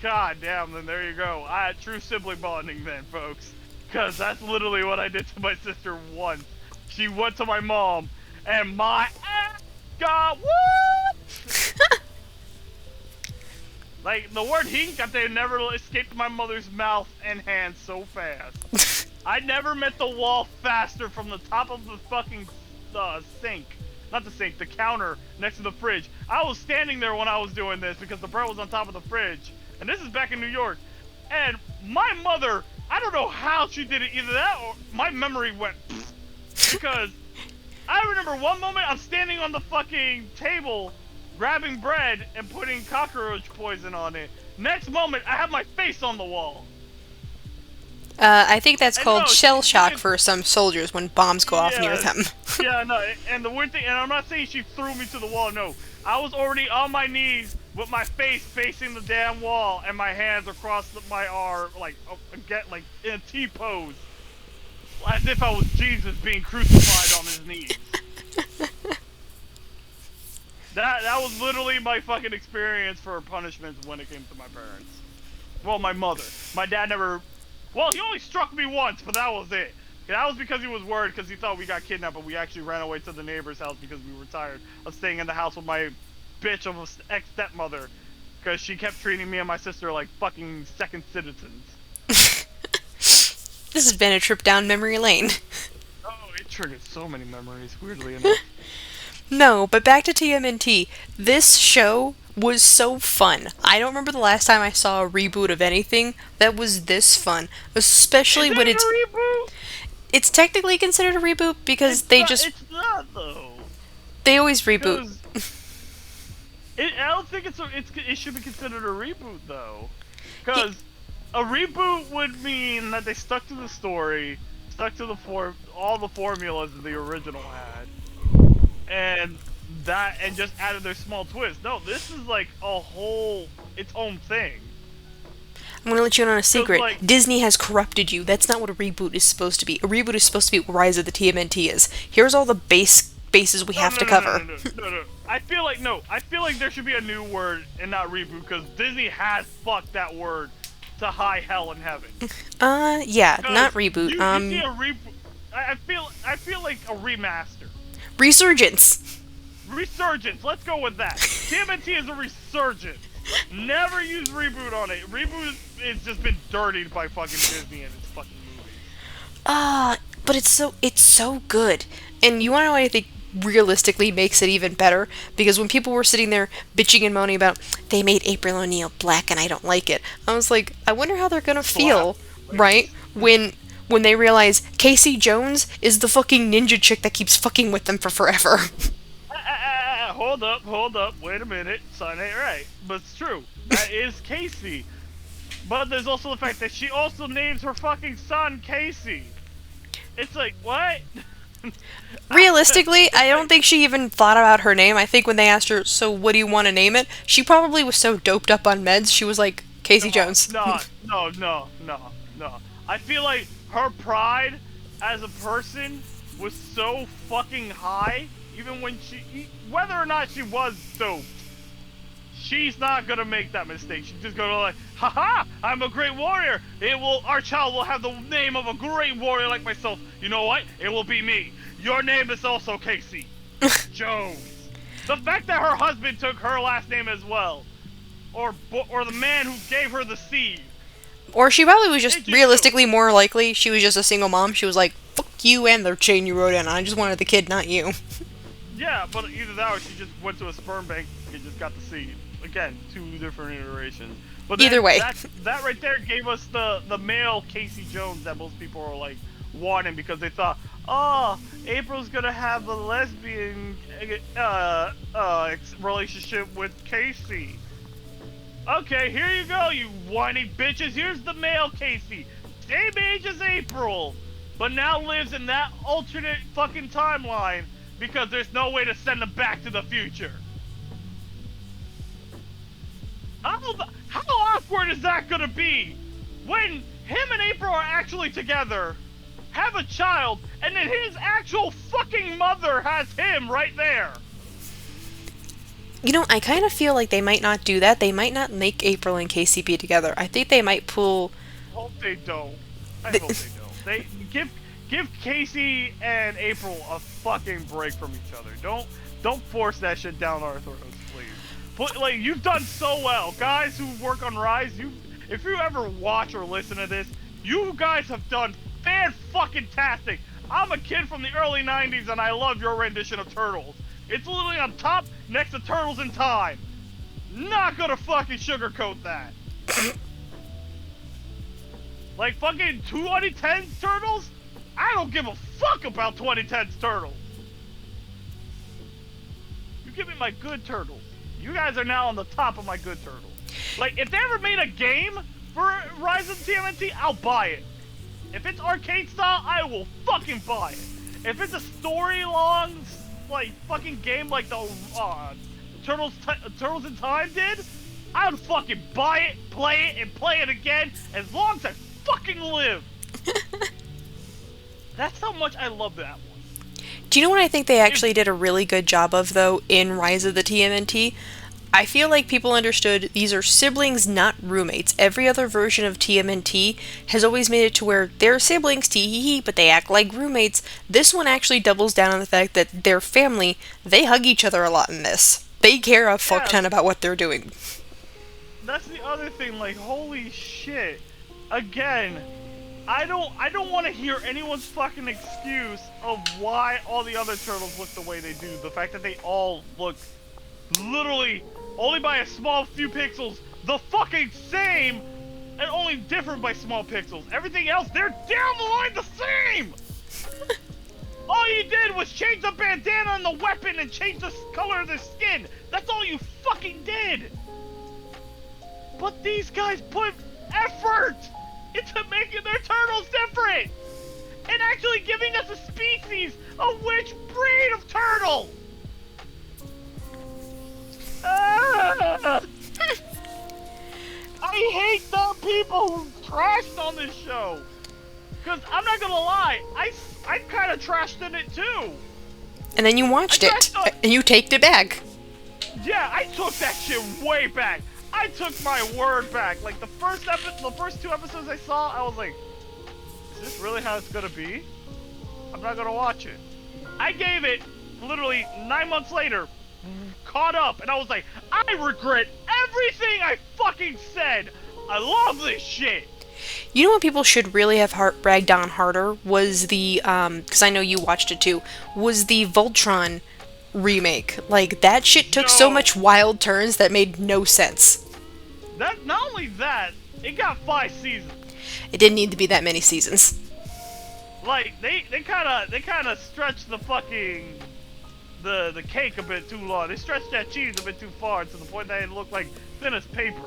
B: God damn, then there you go. I had true sibling bonding then, folks. Because that's literally what I did to my sister once. She went to my mom, and my ass got what? Like, the word hinkate never escaped my mother's mouth and hands so fast. I never met the wall faster from the top of the fucking sink. Not the sink, the counter next to the fridge. I was standing there when I was doing this because the bread was on top of the fridge. And this is back in New York. And my mother, I don't know how she did it, either that or my memory went because I remember one moment I'm standing on the fucking table grabbing bread and putting cockroach poison on it. Next moment, I have my face on the wall.
A: I think that's called
B: no,
A: shell
B: she
A: shock
B: didn't-
A: for some soldiers when bombs go off near them.
B: Yeah, no, and the weird thing, and I'm not saying she threw me to the wall, no. I was already on my knees with my face facing the damn wall and my hands across my arm, like in a T pose. As if I was Jesus being crucified on his knees. That was literally my fucking experience for punishments when it came to my parents. Well, my mother. My dad never... Well, he only struck me once, but that was it. That was because he was worried because he thought we got kidnapped, but we actually ran away to the neighbor's house because we were tired of staying in the house with my bitch of an ex-stepmother because she kept treating me and my sister like fucking second citizens.
A: This has been a trip down memory lane.
B: Oh, it triggered so many memories, weirdly enough.
A: No, but back to TMNT. This show was so fun. I don't remember the last time I saw a reboot of anything that was this fun. Especially when
B: Is it a reboot?
A: it's technically considered a reboot because
B: It's not though.
A: they always reboot.
B: I don't think it should be considered a reboot though, because a reboot would mean that they stuck to the story, stuck to all the formulas that the original had, and just added their small twist. No, this is like its own thing.
A: I'm gonna let you in on a secret.
B: like-
A: Disney has corrupted you. That's not what a reboot is supposed to be. A reboot is supposed to be what Rise of the TMNT is. Here's all the bases we have to cover.
B: No. I feel like there should be a new word and not reboot because Disney has fucked that word to high hell and heaven.
A: Yeah, not reboot.
B: You see a reboot. I feel like a remaster.
A: Resurgence.
B: Resurgence. Let's go with that. TMNT is a resurgence. Never use reboot on it. Reboot has just been dirtied by fucking Disney and its fucking movies.
A: But it's so good. And you wanna know what I think realistically makes it even better? Because when people were sitting there bitching and moaning about they made April O'Neil black and I don't like it, I was like, I wonder how they're gonna feel, right? When they realize Casey Jones is the fucking ninja chick that keeps fucking with them for forever.
B: Hold up, wait a minute, son ain't right. But it's true, that is Casey. But there's also the fact that she also names her fucking son Casey. It's like, what?
A: Realistically, I don't think she even thought about her name. I think when they asked her, so what do you want to name it? She probably was so doped up on meds, she was like, Casey Jones.
B: No. I feel like her pride as a person was so fucking high, even when whether or not she was doped, she's not gonna make that mistake. She's just gonna like, haha, I'm a great warrior. Our child will have the name of a great warrior like myself. You know what? It will be me. Your name is also Casey Jones. The fact that her husband took her last name as well, or the man who gave her the seed.
A: Or she probably was just realistically more likely she was just a single mom. She was like, fuck you and the chain you wrote in. I just wanted the kid, not you.
B: Yeah, but either that or she just went to a sperm bank and just got the seed. Again, two different iterations. But
A: Either way.
B: that right there gave us the male Casey Jones that most people are like wanting because they thought, oh, April's gonna have a lesbian relationship with Casey. Okay, here you go, you whiny bitches. Here's the male Casey. same age as April, but now lives in that alternate fucking timeline because there's no way to send them back to the future. How awkward is that gonna be when him and April are actually together, have a child, and then his actual fucking mother has him right there?
A: You know, I kind of feel like they might not do that. They might not make April and Casey be together. I think they might pull.
B: Hope they don't. I hope they don't. They give Casey and April a fucking break from each other. Don't force that shit down our throats, please. But like, you've done so well, guys who work on Rise. If you ever watch or listen to this, you guys have done fan-fucking-tastic. I'm a kid from the early 90s and I love your rendition of Turtles. It's literally on top next to Turtles in Time. Not gonna fucking sugarcoat that. Like fucking 2010's Turtles? I don't give a fuck about 2010's Turtles. You give me my good Turtles. You guys are now on the top of my good Turtles. Like, if they ever made a game for Rise of TMNT, I'll buy it. If it's arcade style, I will fucking buy it. If it's a story-long, like, fucking game like the Turtles in Time did, I would fucking buy it, play it, and play it again as long as I fucking live. That's how much I love that one.
A: Do you know what I think they actually did a really good job of, though, in Rise of the TMNT? I feel like people understood these are siblings, not roommates. Every other version of TMNT has always made it to where they're siblings, tee-hee-hee, but they act like roommates. This one actually doubles down on the fact that their family, they hug each other a lot in this. They care a fuck ton about what they're doing.
B: That's the other thing, like, holy shit. Again, I don't want to hear anyone's fucking excuse of why all the other turtles look the way they do. The fact that they all look literally only by a small few pixels the fucking same and only different by small pixels. Everything else, they're down the line the same! All you did was change the bandana and the weapon and change the color of their skin. That's all you fucking did. But these guys put effort into making their turtles different and actually giving us a species of which breed of turtle. I hate the people who trashed on this show. Cause I'm not gonna lie, I kind of trashed in it too.
A: And then you watched it, and you taked it back.
B: Yeah, I took that shit way back. I took my word back. Like the first two episodes I saw, I was like, is this really how it's gonna be? I'm not gonna watch it. I gave it literally 9 months later, caught up, and I was like, I regret everything I fucking said. I love this shit.
A: You know what people should really have bragged on harder was the, because I know you watched it too, was the Voltron remake. Like, that shit took so much wild turns that made no sense.
B: Not only that, it got 5 seasons.
A: It didn't need to be that many seasons.
B: Like, they kind of stretched the fucking the cake a bit too long. They stretched that cheese a bit too far to the point that it looked like thin as paper.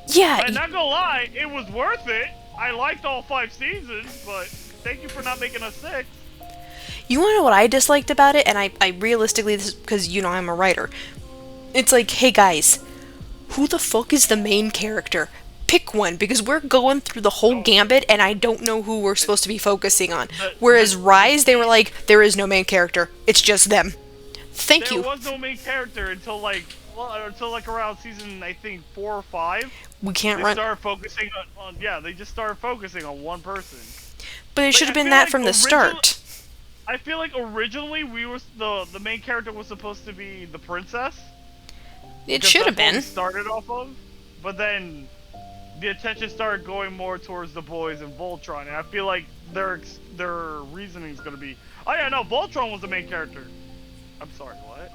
A: Yeah.
B: And not gonna lie, it was worth it. I liked all 5 seasons, but thank you for not making a 6.
A: You wanna know what I disliked about it? And I realistically, this is because, you know, I'm a writer. It's like, hey guys, who the fuck is the main character? Pick one, because we're going through the whole gambit, and I don't know who we're supposed to be focusing on. Whereas Rise, they were like, there is no main character. It's just them. Thank you.
B: There was no main character until like around season, I think, 4 or 5.
A: We can't run.
B: They started focusing on they just started focusing on one person.
A: But it should have been that from the start.
B: I feel like originally the main character was supposed to be the princess.
A: It should have been.
B: Started off of, but then the attention started going more towards the boys and Voltron, and I feel like their reasoning is gonna be, oh yeah, no, Voltron was the main character. I'm sorry, what?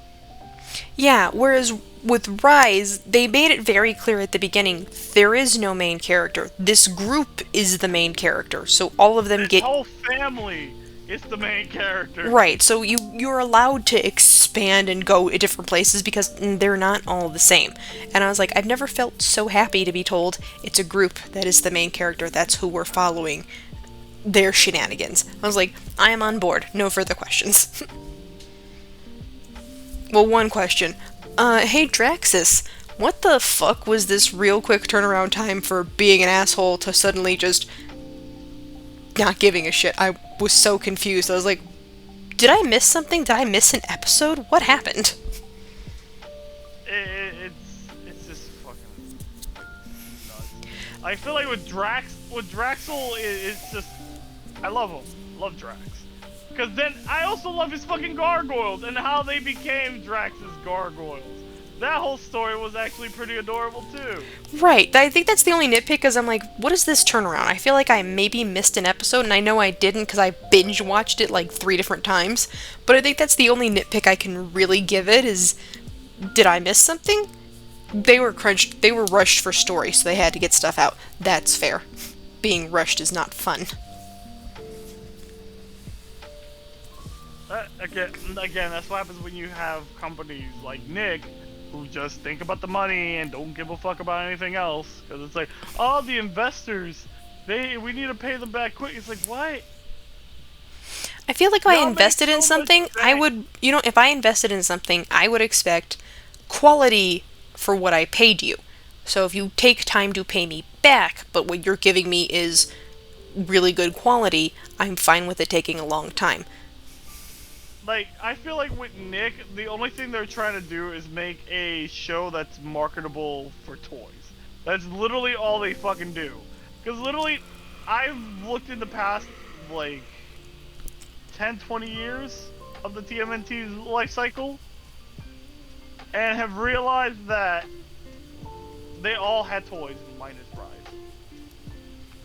A: Yeah, whereas with Rise, they made it very clear at the beginning, there is no main character. This group is the main character, so all of them
B: this
A: get...
B: whole family It's the main character.
A: Right, so you're allowed to expand and go to different places because they're not all the same. And I was like, I've never felt so happy to be told it's a group that is the main character, that's who we're following, their shenanigans. I was like, I am on board, no further questions. Well, one question. Hey Draxus, what the fuck was this real quick turnaround time for being an asshole to suddenly just not giving a shit? I was so confused. I was like, did I miss something? Did I miss an episode? What happened?
B: It's just fucking nuts. I feel like with Draxel, it's just I love him, love Drax. Cause then I also love his fucking gargoyles and how they became Drax's gargoyles. That whole story was actually pretty adorable too.
A: Right, I think that's the only nitpick, because I'm like, what is this turnaround? I feel like I maybe missed an episode, and I know I didn't because I binge watched it like 3 different times, but I think that's the only nitpick I can really give it is, did I miss something? They were rushed for story, so they had to get stuff out. That's fair. Being rushed is not fun.
B: Again, that's what happens when you have companies like Nick who just think about the money and don't give a fuck about anything else. Because it's like, oh, the investors, we need to pay them back quick. It's like, what?
A: I feel like if I
B: Y'all
A: invested
B: make
A: in
B: so much
A: something, I
B: bank.
A: would, if I invested in something, I would expect quality for what I paid you. So if you take time to pay me back, but what you're giving me is really good quality, I'm fine with it taking a long time.
B: Like, I feel like with Nick, the only thing they're trying to do is make a show that's marketable for toys. That's literally all they fucking do. Because literally, I've looked in the past, like, 10, 20 years of the TMNT's life cycle, and have realized that they all had toys minus Rise.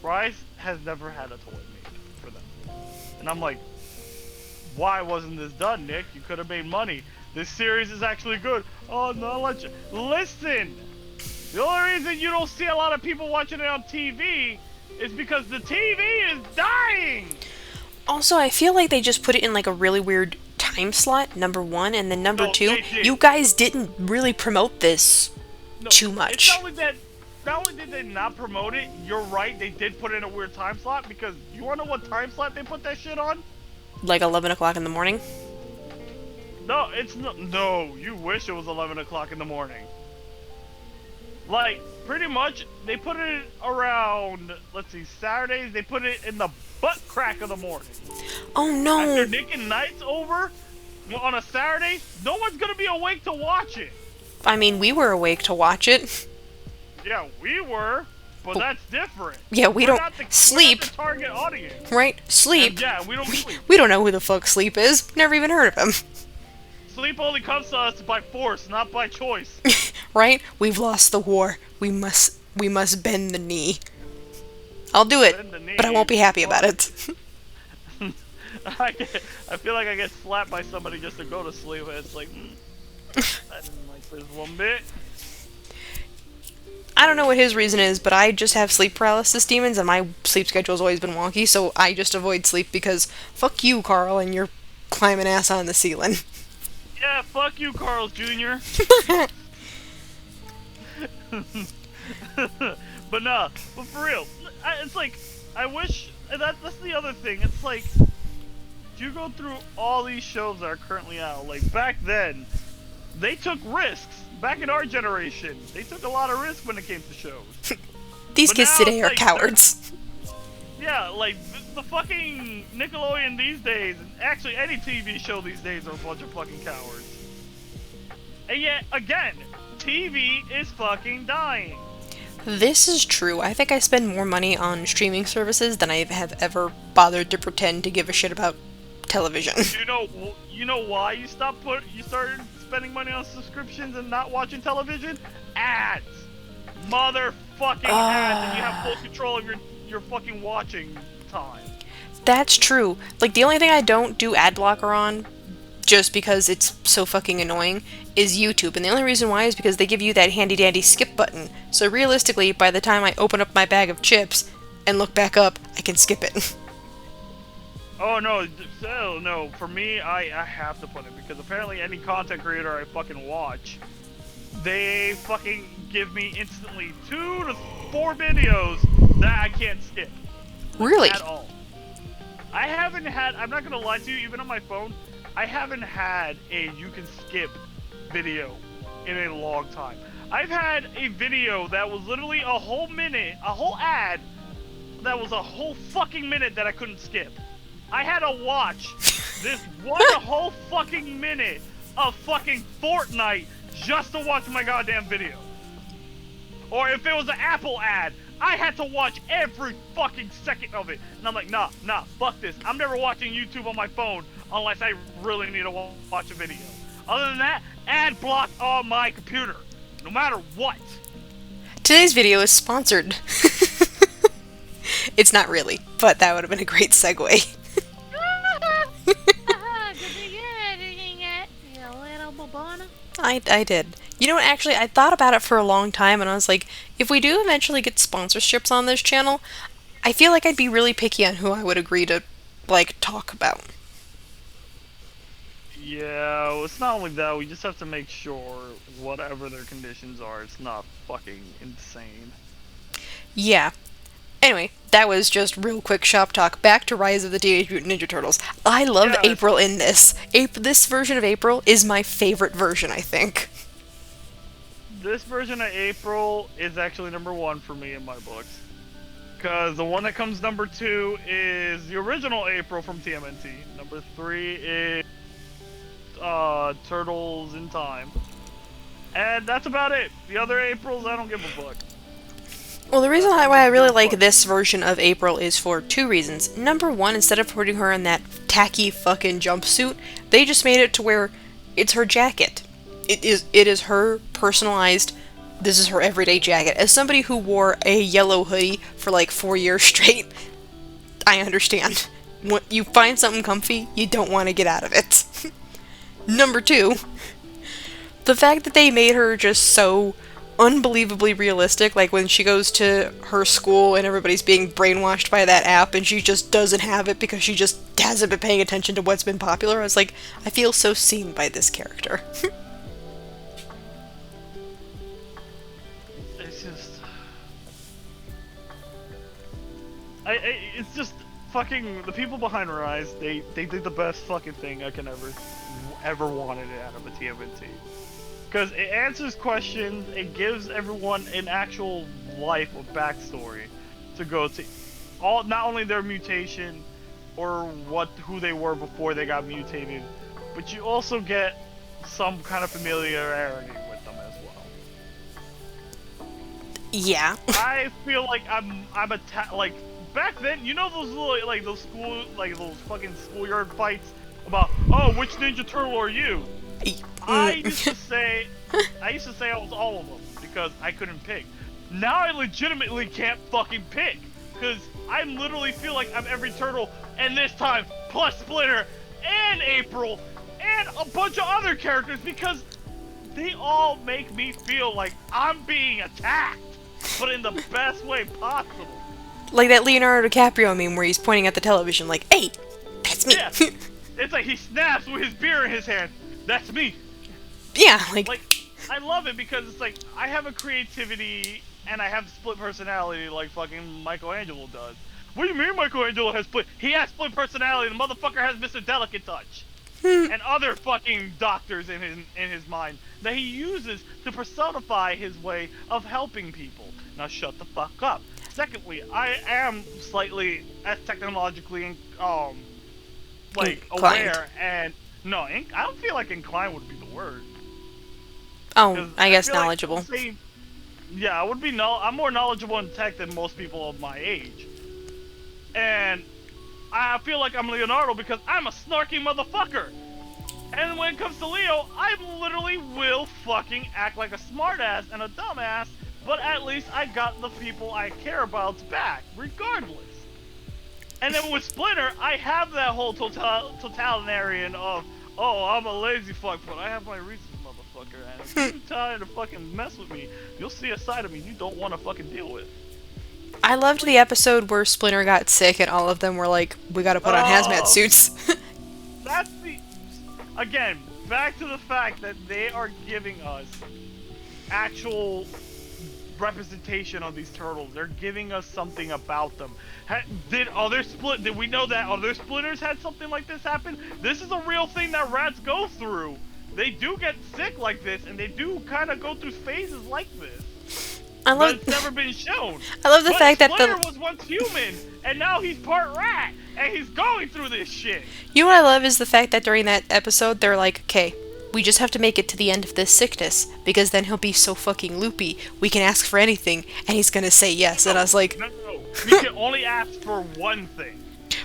B: Rise has never had a toy made for them. And I'm like, why wasn't this done, Nick? You could have made money. This series is actually good. Oh, no, listen! The only reason you don't see a lot of people watching it on TV is because the TV is dying!
A: Also, I feel like they just put it in like a really weird time slot, number one, and then number
B: No,
A: two,
B: they did.
A: you guys didn't really promote this
B: No,
A: too
B: It's
A: much.
B: not only that. Not only did they not promote it, you're right, they did put it in a weird time slot, because you wanna know what time slot they put that shit on?
A: Like 11 o'clock in the morning?
B: No, it's not. No, you wish it was 11 o'clock in the morning. Like, pretty much, they put it around, let's see, Saturdays, they put it in the butt crack of the morning.
A: Oh no!
B: After Nick and Night's over, on a Saturday, no one's gonna be awake to watch it.
A: I mean, we were awake to watch it.
B: Yeah, we were, but that's different.
A: Yeah, we
B: We're
A: don't
B: not the,
A: sleep,
B: We're not the target audience.
A: right? Sleep.
B: And yeah, we don't sleep.
A: We don't know who the fuck Sleep is. Never even heard of him.
B: Sleep only comes to us by force, not by choice.
A: Right? We've lost the war. We must bend the knee. I'll do it,
B: Bend the knee.
A: but I won't be happy about it.
B: I feel like I get slapped by somebody just to go to sleep, and it's like, I didn't like this one bit.
A: I don't know what his reason is, but I just have sleep paralysis demons, and my sleep schedule's always been wonky, so I just avoid sleep because fuck you, Carl, and you're climbing ass on the ceiling.
B: Yeah, fuck you, Carl's Jr. But nah, but for real, it's like, I wish, that's the other thing, it's like, you go through all these shows that are currently out, like, back then, they took risks. Back in our generation, they took a lot of risks when it came to shows.
A: These
B: But
A: kids
B: now
A: today
B: it's
A: are
B: like
A: cowards.
B: Yeah, like, the fucking Nickelodeon these days, and actually any TV show these days are a bunch of fucking cowards. And yet, again, TV is fucking dying.
A: This is true. I think I spend more money on streaming services than I have ever bothered to pretend to give a shit about television.
B: You know why you started spending money on subscriptions and not watching television? Ads! Motherfucking ads, and you have full control of your fucking watching time.
A: That's true. Like, the only thing I don't do ad blocker on, just because it's so fucking annoying, is YouTube. And the only reason why is because they give you that handy dandy skip button. So realistically, by the time I open up my bag of chips and look back up, I can skip it.
B: Oh no, so no. For me, I have to put it because apparently any content creator I fucking watch, they fucking give me instantly 2 to 4 videos that I can't skip, like
A: Really?
B: at all. I haven't had. I'm not gonna lie to you. Even on my phone, I haven't had a you can skip video in a long time. I've had a video that was literally a whole minute, a whole ad that was a whole fucking minute that I couldn't skip. I had to watch this one whole fucking minute of fucking Fortnite just to watch my goddamn video. Or if it was an Apple ad, I had to watch every fucking second of it. And I'm like, nah, fuck this. I'm never watching YouTube on my phone unless I really need to watch a video. Other than that, ad block on my computer. No matter what.
A: Today's video is sponsored. It's not really, but that would have been a great segue. I did. You know what, actually, I thought about it for a long time, and I was like, if we do eventually get sponsorships on this channel, I feel like I'd be really picky on who I would agree to, like, talk about.
B: Yeah, well, it's not only that, we just have to make sure whatever their conditions are, it's not fucking insane.
A: Yeah. Anyway, that was just real quick shop talk. Back to Rise of the Teenage Mutant Ninja Turtles. I love
B: Yes.
A: April in this. This version of April is my favorite version, I think.
B: This version of April is actually #1 for me in my books. Because the one that comes #2 is the original April from TMNT. #3 is Turtles in Time. And that's about it. The other Aprils, I don't give a fuck.
A: Well, the reason why I really like this version of April is for 2 reasons. Number 1, instead of putting her in that tacky fucking jumpsuit, they just made it to where it's her jacket. It is her personalized, this is her everyday jacket. As somebody who wore a yellow hoodie for like 4 years straight, I understand. When you find something comfy, you don't want to get out of it. Number 2, the fact that they made her just so unbelievably realistic, like when she goes to her school and everybody's being brainwashed by that app and she just doesn't have it because she just hasn't been paying attention to what's been popular. I was like, I feel so seen by this character.
B: It's just... it's just fucking... The people behind Rise, they did the best fucking thing I can ever wanted out of a TMNT. Because it answers questions, it gives everyone an actual life or backstory to go to. Not only their mutation or who they were before they got mutated, but you also get some kind of familiarity with them as well.
A: Yeah.
B: I feel like I'm like back then, you know those little those fucking schoolyard fights about, oh, which Ninja Turtle are you? I used to say I was all of them because I couldn't pick. Now I legitimately can't fucking pick because I literally feel like I'm every turtle, and this time plus Splinter and April and a bunch of other characters because they all make me feel like I'm being attacked, but in the best way possible.
A: Like that Leonardo DiCaprio meme where he's pointing at the television like, hey, that's me.
B: Yeah. It's like he snaps with his beer in his hand. That's me.
A: Yeah, like
B: I love it because it's like I have a creativity and I have split personality like fucking Michelangelo does. What do you mean Michelangelo has split? He has split personality. The motherfucker has Mr. Delicate Touch and other fucking doctors in his mind that he uses to personify his way of helping people. Now shut the fuck up. Secondly, I am slightly as technologically like
A: Inclined.
B: aware and no, I don't feel like inclined would be the word.
A: oh, I guess
B: feel like
A: knowledgeable.
B: Yeah, I would be I'm more knowledgeable in tech than most people of my age. And I feel like I'm Leonardo because I'm a snarky motherfucker. And when it comes to Leo, I literally will fucking act like a smartass and a dumbass, but at least I got the people I care about's back, regardless. And then with Splinter, I have that whole totalitarian of, oh, I'm a lazy fuck, but I have my reasons, motherfucker. And if you're trying to fucking mess with me, you'll see a side of me you don't want to fucking deal with.
A: I loved the episode where Splinter got sick and all of them were like, we gotta put on hazmat
B: Oh,
A: suits.
B: that's the again back to the fact that they are giving us actual representation of these turtles. They're giving us something about them. Did we know that other splinters had something like this happen? This is a real thing that rats go through. They do get sick like this, and they do kind of go through phases like this.
A: I
B: But
A: love
B: it's never been shown.
A: I love the
B: But
A: fact that
B: Splinter
A: the
B: was once human, and now he's part rat, and he's going through this shit.
A: you know what I love is the fact that during that episode they're like, okay, we just have to make it to the end of this sickness because then he'll be so fucking loopy. We can ask for anything and he's gonna say yes. And I was like,
B: No, we can only ask for one thing.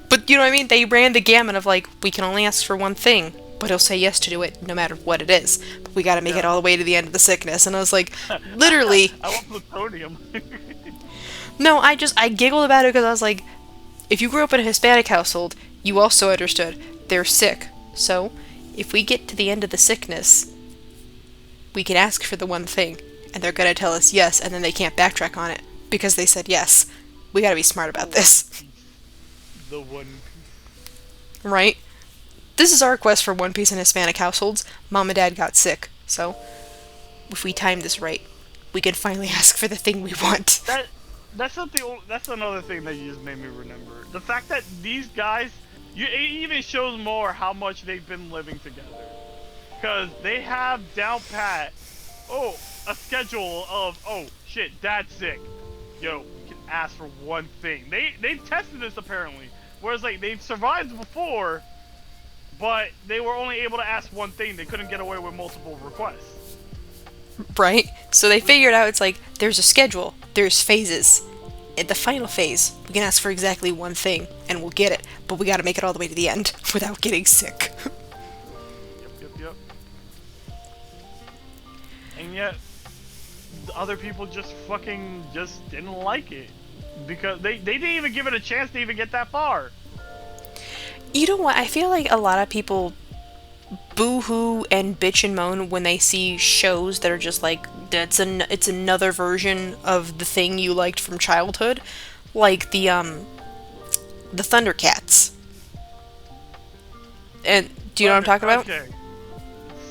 A: but you know what I mean? They ran the gamut of like, we can only ask for one thing, but he'll say yes to do it no matter what it is. But we gotta make it all the way to the end of the sickness. And I was like, literally,
B: I want plutonium.
A: no, I giggled about it because I was like, if you grew up in a Hispanic household, you also understood they're sick. So, if we get to the end of the sickness, we can ask for the one thing, and they're gonna tell us yes, and then they can't backtrack on it because they said yes. We gotta be smart about this,
B: The one.
A: right? This is our quest for One Piece in Hispanic households. Mom and Dad got sick, so if we time this right, we can finally ask for the thing we want.
B: That's not the only, that's another thing that you just made me remember. The fact that these guys, it even shows more how much they've been living together. Because they have down pat, a schedule of, oh shit, Dad's sick. Yo, we can ask for one thing. They've tested this apparently. Whereas like they've survived before, but they were only able to ask one thing. They couldn't get away with multiple requests.
A: Right? So they figured out it's like, there's a schedule, there's phases. At the final phase, we can ask for exactly one thing, and we'll get it, but we gotta make it all the way to the end without getting sick.
B: Yep. And yet, the other people just fucking just didn't like it. Because they didn't even give it a chance to even get that far.
A: You know what? I feel like a lot of people boo-hoo and bitch and moan when they see shows that are just like, it's another version of the thing you liked from childhood. Like the Thundercats. And do you know what I'm talking about?
B: Okay.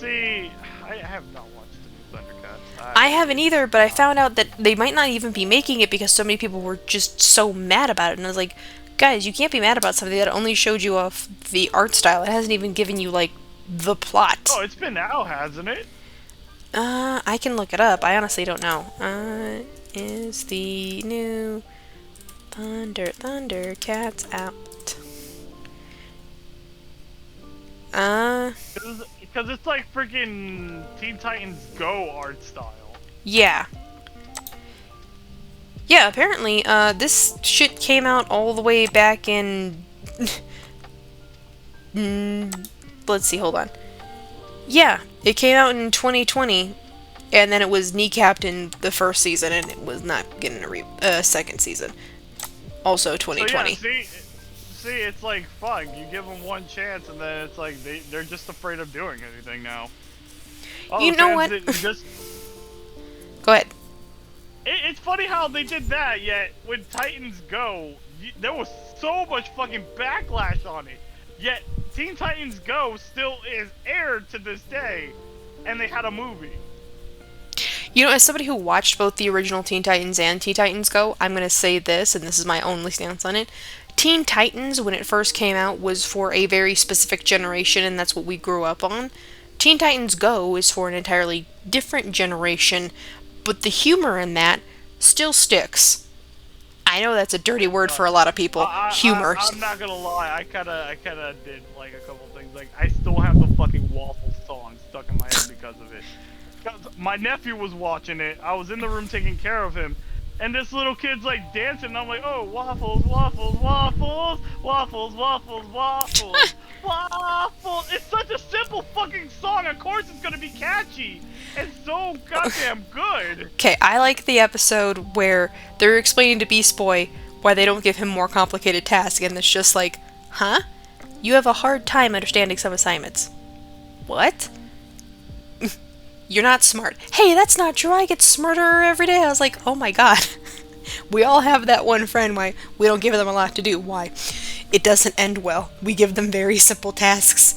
B: See, I have not watched the new Thundercats.
A: I haven't either, but I found out that they might not even be making it because so many people were just so mad about it. And I was like, guys, you can't be mad about something that only showed you off the art style. It hasn't even given you, like, the plot.
B: Oh, it's been out, hasn't it?
A: I can look it up. I honestly don't know. Is the new Thundercats out?
B: Because it's like freaking Teen Titans Go art style.
A: Yeah. Yeah, apparently, this shit came out all the way back in... let's see, hold on. Yeah, it came out in 2020, and then it was kneecapped in the first season, and it was not getting a second season. Also 2020.
B: So yeah, see, it's like, fuck, you give them one chance, and then it's like, they're just afraid of doing anything now.
A: You know what? Go ahead.
B: It's funny how they did that, yet when Titans Go, there was so much fucking backlash on it. Yet Teen Titans Go still is aired to this day, and they had a movie.
A: You know, as somebody who watched both the original Teen Titans and Teen Titans Go, I'm going to say this, and this is my only stance on it. Teen Titans, when it first came out, was for a very specific generation, and that's what we grew up on. Teen Titans Go is for an entirely different generation, but the humor in that still sticks. I know that's a dirty word for a lot of people. Humor.
B: I'm not gonna lie, I kinda did like a couple things. Like, I still have the fucking Waffles song stuck in my head because of it. 'Cause my nephew was watching it, I was in the room taking care of him, and this little kid's like dancing, and I'm like, oh, waffles, waffles, waffles, waffles, waffles, waffles, waffles. It's such a simple fucking song, of course it's gonna be catchy. It's so goddamn good.
A: Okay, I like the episode where they're explaining to Beast Boy why they don't give him more complicated tasks, and it's just like, huh? You have a hard time understanding some assignments. What? You're not smart. Hey, that's not true. I get smarter every day. I was like, oh my god. We all have that one friend why we don't give them a lot to do. Why? It doesn't end well. We give them very simple tasks.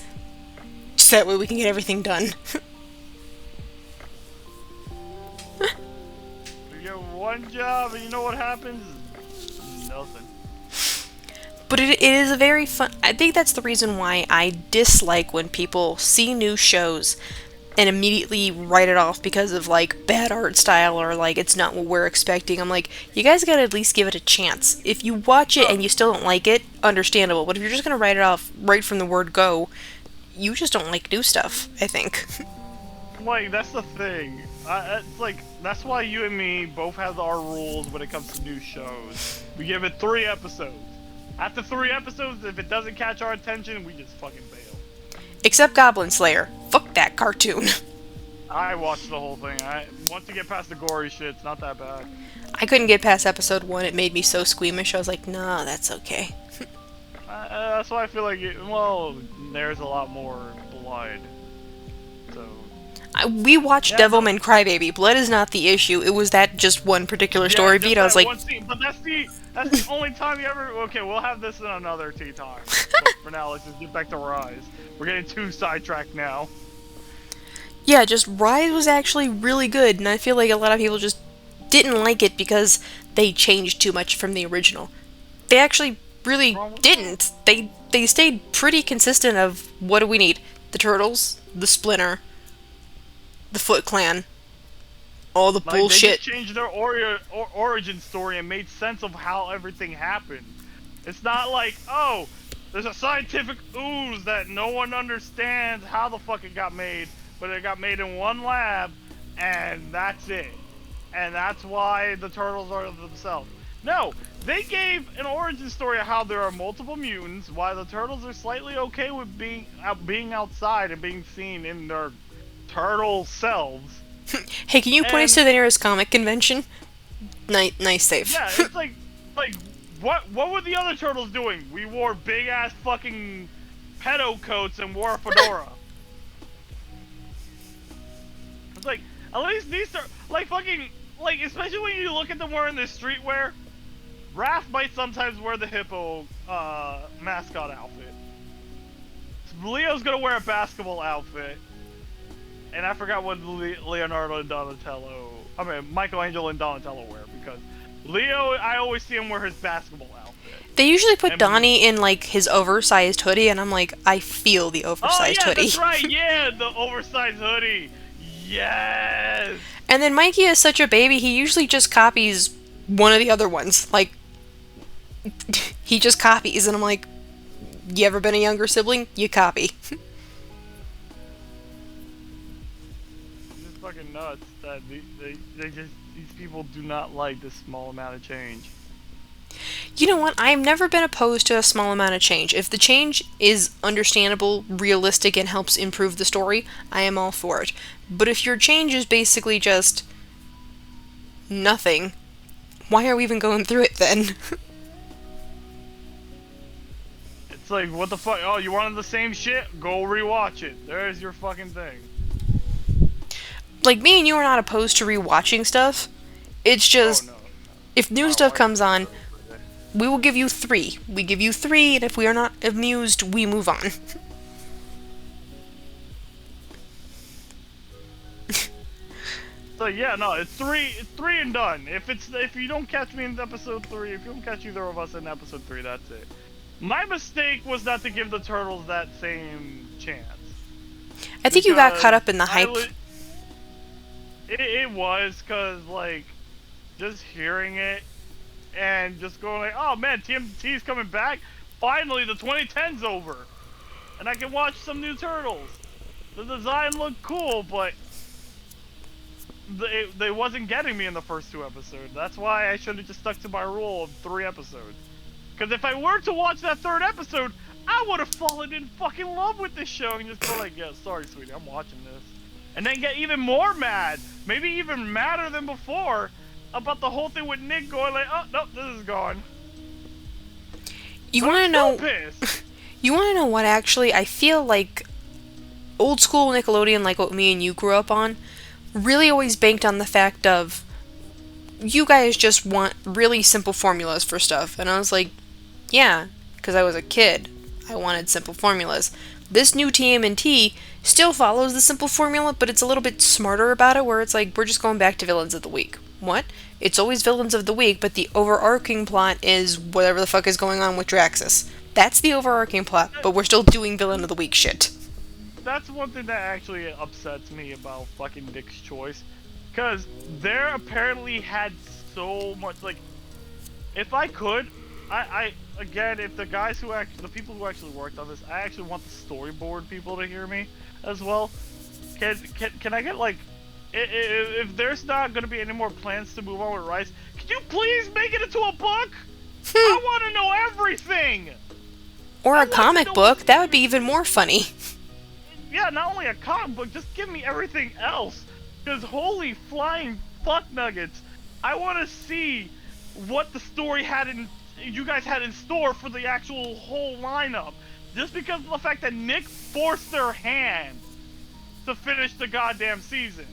A: So that way we can get everything done.
B: You get one job and you know what happens? Nothing.
A: But it is a very fun... I think that's the reason why I dislike when people see new shows and immediately write it off because of, like, bad art style or, like, it's not what we're expecting. I'm like, you guys gotta at least give it a chance. If you watch it and you still don't like it, understandable. But if you're just gonna write it off right from the word go, you just don't like new stuff, I think.
B: Like, that's the thing. It's like, that's why you and me both have our rules when it comes to new shows. We give it 3 episodes. After 3 episodes, if it doesn't catch our attention, we just fucking bail.
A: Except Goblin Slayer. Fuck that cartoon.
B: I watched the whole thing. Once you get past the gory shit, it's not that bad.
A: I couldn't get past episode 1. It made me so squeamish. I was like, nah, that's okay.
B: That's why I feel like, there's a lot more blood. So...
A: We watched Devilman Crybaby. Blood is not the issue. It was that just one particular story beat. I was like...
B: But that's the only time you ever... Okay, we'll have this in another tea time. So for now, let's just get back to Rise. We're getting too sidetracked now.
A: Yeah, just Rise was actually really good, and I feel like a lot of people just didn't like it because they changed too much from the original. They actually really didn't. They stayed pretty consistent of what do we need? The Turtles, the Splinter, the Foot Clan, all the bullshit.
B: They just changed their origin story and made sense of how everything happened. It's not like, oh, there's a scientific ooze that no one understands how the fuck it got made, but it got made in one lab, and that's it. And that's why the Turtles are themselves. No, they gave an origin story of how there are multiple mutants, why the Turtles are slightly okay with being outside and being seen in their turtle selves.
A: Hey, can you point us to the nearest comic convention? Nice save.
B: Yeah, it's like what were the other Turtles doing? We wore big ass fucking pedo coats and wore a fedora. It's like, at least these are like fucking, like, especially when you look at them wearing their streetwear. Raph might sometimes wear the hippo mascot outfit. Leo's gonna wear a basketball outfit. And I forgot what Leonardo and Donatello... I mean, Michelangelo and Donatello wear, because Leo, I always see him wear his basketball outfit.
A: They usually put Donnie in, like, his oversized hoodie, and I'm like, I feel the oversized hoodie.
B: Oh, yeah, that's right, yeah, the oversized hoodie. Yes!
A: And then Mikey is such a baby, he usually just copies one of the other ones. Like, he just copies, and I'm like, you ever been a younger sibling? You copy.
B: Fucking nuts that these people do not like this small amount of change.
A: You know what? I've never been opposed to a small amount of change. If the change is understandable, realistic, and helps improve the story, I am all for it. But if your change is basically just nothing, why are we even going through it then?
B: It's like, what the fuck? Oh, you wanted the same shit? Go rewatch it. There's your fucking thing.
A: Like, me and you are not opposed to rewatching stuff. It's just, if new stuff comes on, we will give you 3. We give you 3, and if we are not amused, we move on.
B: So yeah, no, it's 3 and done. If you don't catch me in episode 3, if you don't catch either of us in episode 3, that's it. My mistake was not to give the Turtles that same chance.
A: I think you got caught up in the hype.
B: It was, cause like, just hearing it, and just going like, oh man, TMNT's coming back, finally the 2010's over, and I can watch some new Turtles. The design looked cool, but they wasn't getting me in the first 2 episodes. That's why I should have just stuck to my rule of 3 episodes. Cause if I were to watch that 3rd episode, I would have fallen in fucking love with this show and just go like, yeah, sorry sweetie, I'm watching this. And then get even more mad, maybe even madder than before, about the whole thing with Nick going like, oh, nope, this is gone.
A: You want to know... You want to know what, actually? I feel like old school Nickelodeon, like what me and you grew up on, really always banked on the fact of you guys just want really simple formulas for stuff. And I was like, yeah, because I was a kid. I wanted simple formulas. This new TMNT still follows the simple formula, but it's a little bit smarter about it, where it's like, we're just going back to villains of the week. What? It's always villains of the week, but the overarching plot is whatever the fuck is going on with Draxus. That's the overarching plot, but we're still doing villain of the week shit.
B: That's one thing that actually upsets me about fucking Nick's choice, because there apparently had so much, like, if I could, I again, if the guys who the people who actually worked on this, I actually want the storyboard people to hear me as well. Can I get, like, if there's not gonna be any more plans to move on with Rice, could you please make it into a book? I want to know everything.
A: Or a comic book. That would be even more funny.
B: Yeah, not only a comic book, just give me everything else. Because holy flying fuck nuggets, I want to see what the story you guys had in store for the actual whole lineup. Just because of the fact that Nick forced their hand to finish the goddamn season.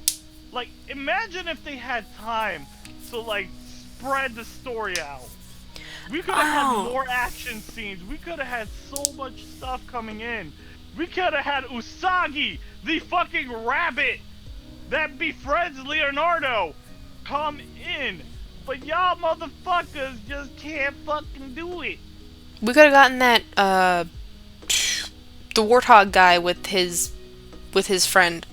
B: Like, imagine if they had time to, like, spread the story out. We could have had more action scenes. We could have had so much stuff coming in. We could have had Usagi, the fucking rabbit that befriends Leonardo, come in. But y'all motherfuckers just can't fucking do it.
A: We could have gotten that, the warthog guy with his friend.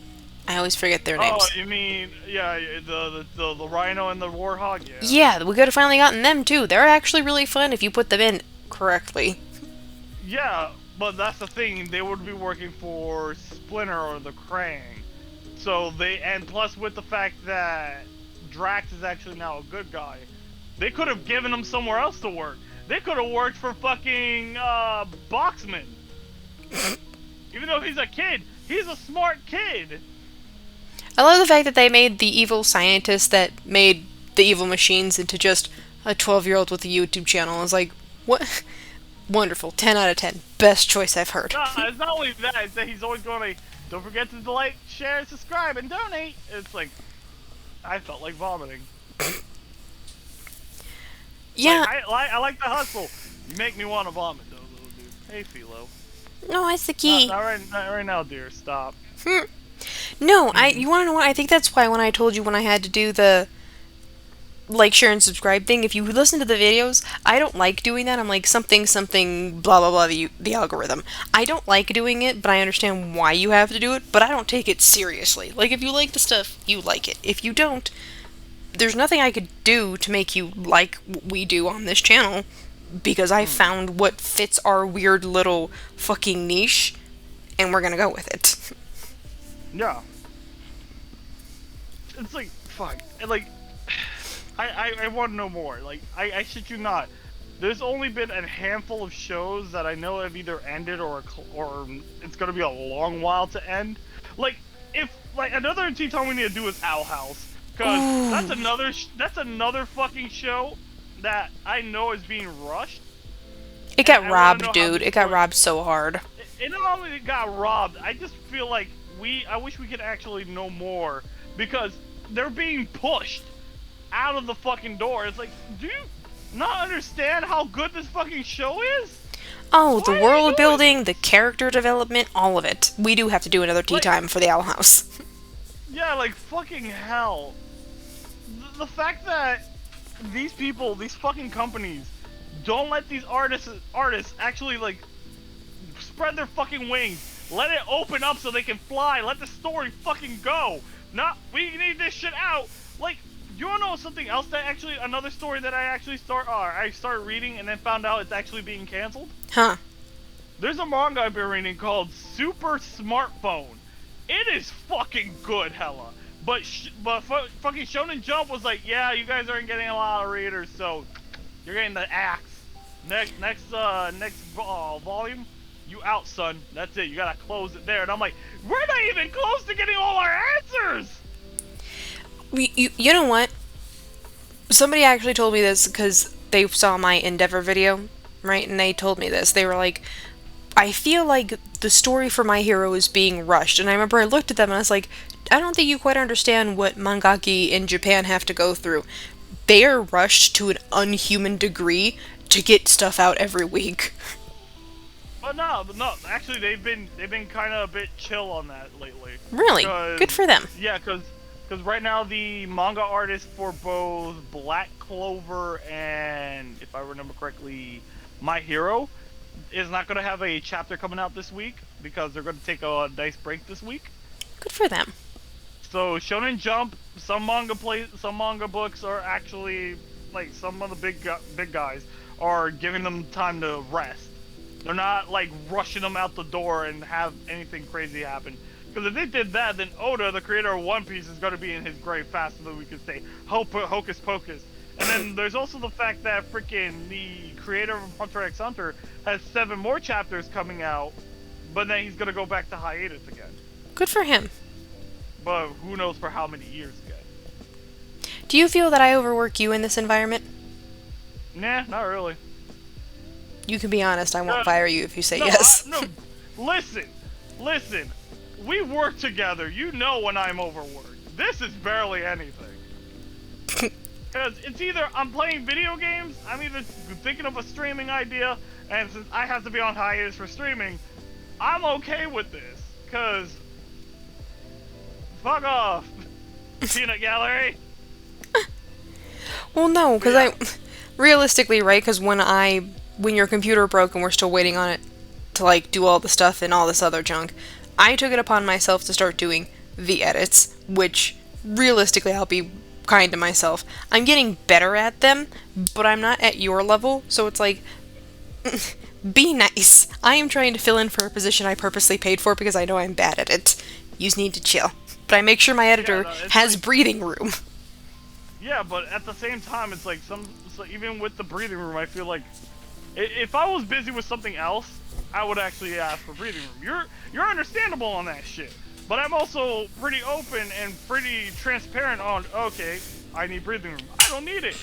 A: I always forget their names.
B: Oh, you mean, yeah, the rhino and the warthog? Yeah.
A: Yeah, we could have finally gotten them too. They're actually really fun if you put them in correctly.
B: Yeah, but that's the thing. They would be working for Splinter or the Krang. So and plus with the fact that Drax is actually now a good guy, they could have given him somewhere else to work. They could have worked for fucking Boxman. Even though he's a kid, he's a smart kid.
A: I love the fact that they made the evil scientist that made the evil machines into just a 12-year-old with a YouTube channel. I was like, what? Wonderful. 10 out of 10. Best choice I've heard.
B: No, it's not only that, it's that he's always going to, don't forget to like, share, subscribe, and donate. It's like, I felt like vomiting.
A: Yeah.
B: Like, I like the hustle. You make me want to vomit, though, little dude. Hey, Philo.
A: No, that's the key.
B: Not right now, dear. Stop.
A: No, you want to know what? I think that's why when I told you when I had to do the like, share, and subscribe thing, if you listen to the videos, I don't like doing that. I'm like, something, blah, blah, blah, the algorithm. I don't like doing it, but I understand why you have to do it, but I don't take it seriously. Like, if you like the stuff, you like it. If you don't, there's nothing I could do to make you like what we do on this channel, because I found what fits our weird little fucking niche, and we're gonna go with it.
B: Yeah. It's like, fuck. Like, I want to know more. Like, I shit you not. There's only been a handful of shows that I know have either ended or it's gonna be a long while to end. Like, if, like, another Teen Time we need to do is Owl House. Because that's another fucking show that I know is being rushed.
A: It got robbed, dude. It got robbed so hard.
B: It not only got robbed, I just feel like I wish we could actually know more, because they're being pushed out of the fucking door. It's like, do you not understand how good this fucking show is?
A: Oh, the world building, the character development, all of it. We do have to do another tea time for the Owl House.
B: Yeah, like, fucking hell. The fact that these people, these fucking companies, don't let these artists actually, like, spread their fucking wings. Let it open up so they can fly. Let the story fucking go. We need this shit out. Like, you wanna know something else that actually, another story that I actually started reading and then found out it's actually being canceled?
A: Huh.
B: There's a manga I've been reading called Super Smartphone. It is fucking good, hella. But fucking Shonen Jump was like, yeah, you guys aren't getting a lot of readers, so you're getting the axe. Next volume, you out, son. That's it. You gotta close it there. And I'm like, we're not even close to getting all our answers.
A: You know what? Somebody actually told me this because they saw my Endeavor video, right? And they told me this. They were like, I feel like the story for My Hero is being rushed. And I remember I looked at them and I was like, I don't think you quite understand what mangaka in Japan have to go through. they are rushed to an unhuman degree to get stuff out every week.
B: But no. Actually, they've been kind of a bit chill on that lately.
A: Really?
B: 'Cause-
A: Good for them.
B: Yeah, because right now the manga artist for both Black Clover and, if I remember correctly, My Hero is not going to have a chapter coming out this week because they're going to take a nice break this week.
A: Good for them.
B: So Shonen Jump, some manga books are actually, like, some of the big guys are giving them time to rest. They're not like rushing them out the door and have anything crazy happen. Because if they did that, then Oda, the creator of One Piece, is going to be in his grave faster than we could say hocus pocus. And then there's also the fact that freaking the creator of Hunter x Hunter has 7 more chapters coming out, but then he's going to go back to hiatus again.
A: Good for him.
B: But who knows for how many years again.
A: Do you feel that I overwork you in this environment?
B: Nah, not really.
A: You can be honest, I won't fire you if you say
B: No,
A: yes.
B: no, listen. We work together. You know when I'm overworked. This is barely anything. Because it's either I'm playing video games, I'm either thinking of a streaming idea, and since I have to be on hiatus for streaming, I'm okay with this. Because, fuck off, Peanut Gallery.
A: Well, no, because
B: Yeah.
A: realistically, right, because when your computer broke and we're still waiting on it to, like, do all the stuff and all this other junk, I took it upon myself to start doing the edits, which, realistically, I'll be kind to myself. I'm getting better at them, but I'm not at your level, so it's like, be nice. I am trying to fill in for a position I purposely paid for because I know I'm bad at it. You need to chill. But I make sure my editor
B: no, it's
A: has
B: like-
A: breathing room.
B: Yeah, but at the same time, it's like even with the breathing room, I feel like if I was busy with something else, I would actually ask for breathing room. You're understandable on that shit, but I'm also pretty open and pretty transparent on, okay, I need breathing room. I don't need it,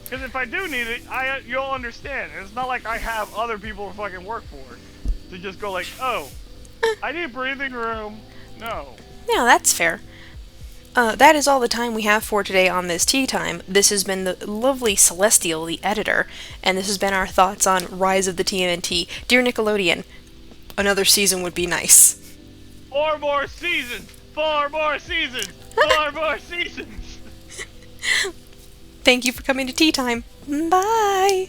B: because if I do need it, you'll understand. It's not like I have other people to fucking work for to just go like, oh, I need breathing room. No.
A: Yeah, that's fair. That is all the time we have for today on this tea time. This has been the lovely Celestial, the editor, and this has been our thoughts on Rise of the TMNT. Dear Nickelodeon, another season would be nice.
B: 4 more seasons! 4 more seasons! 4 more seasons!
A: Thank you for coming to tea time. Bye!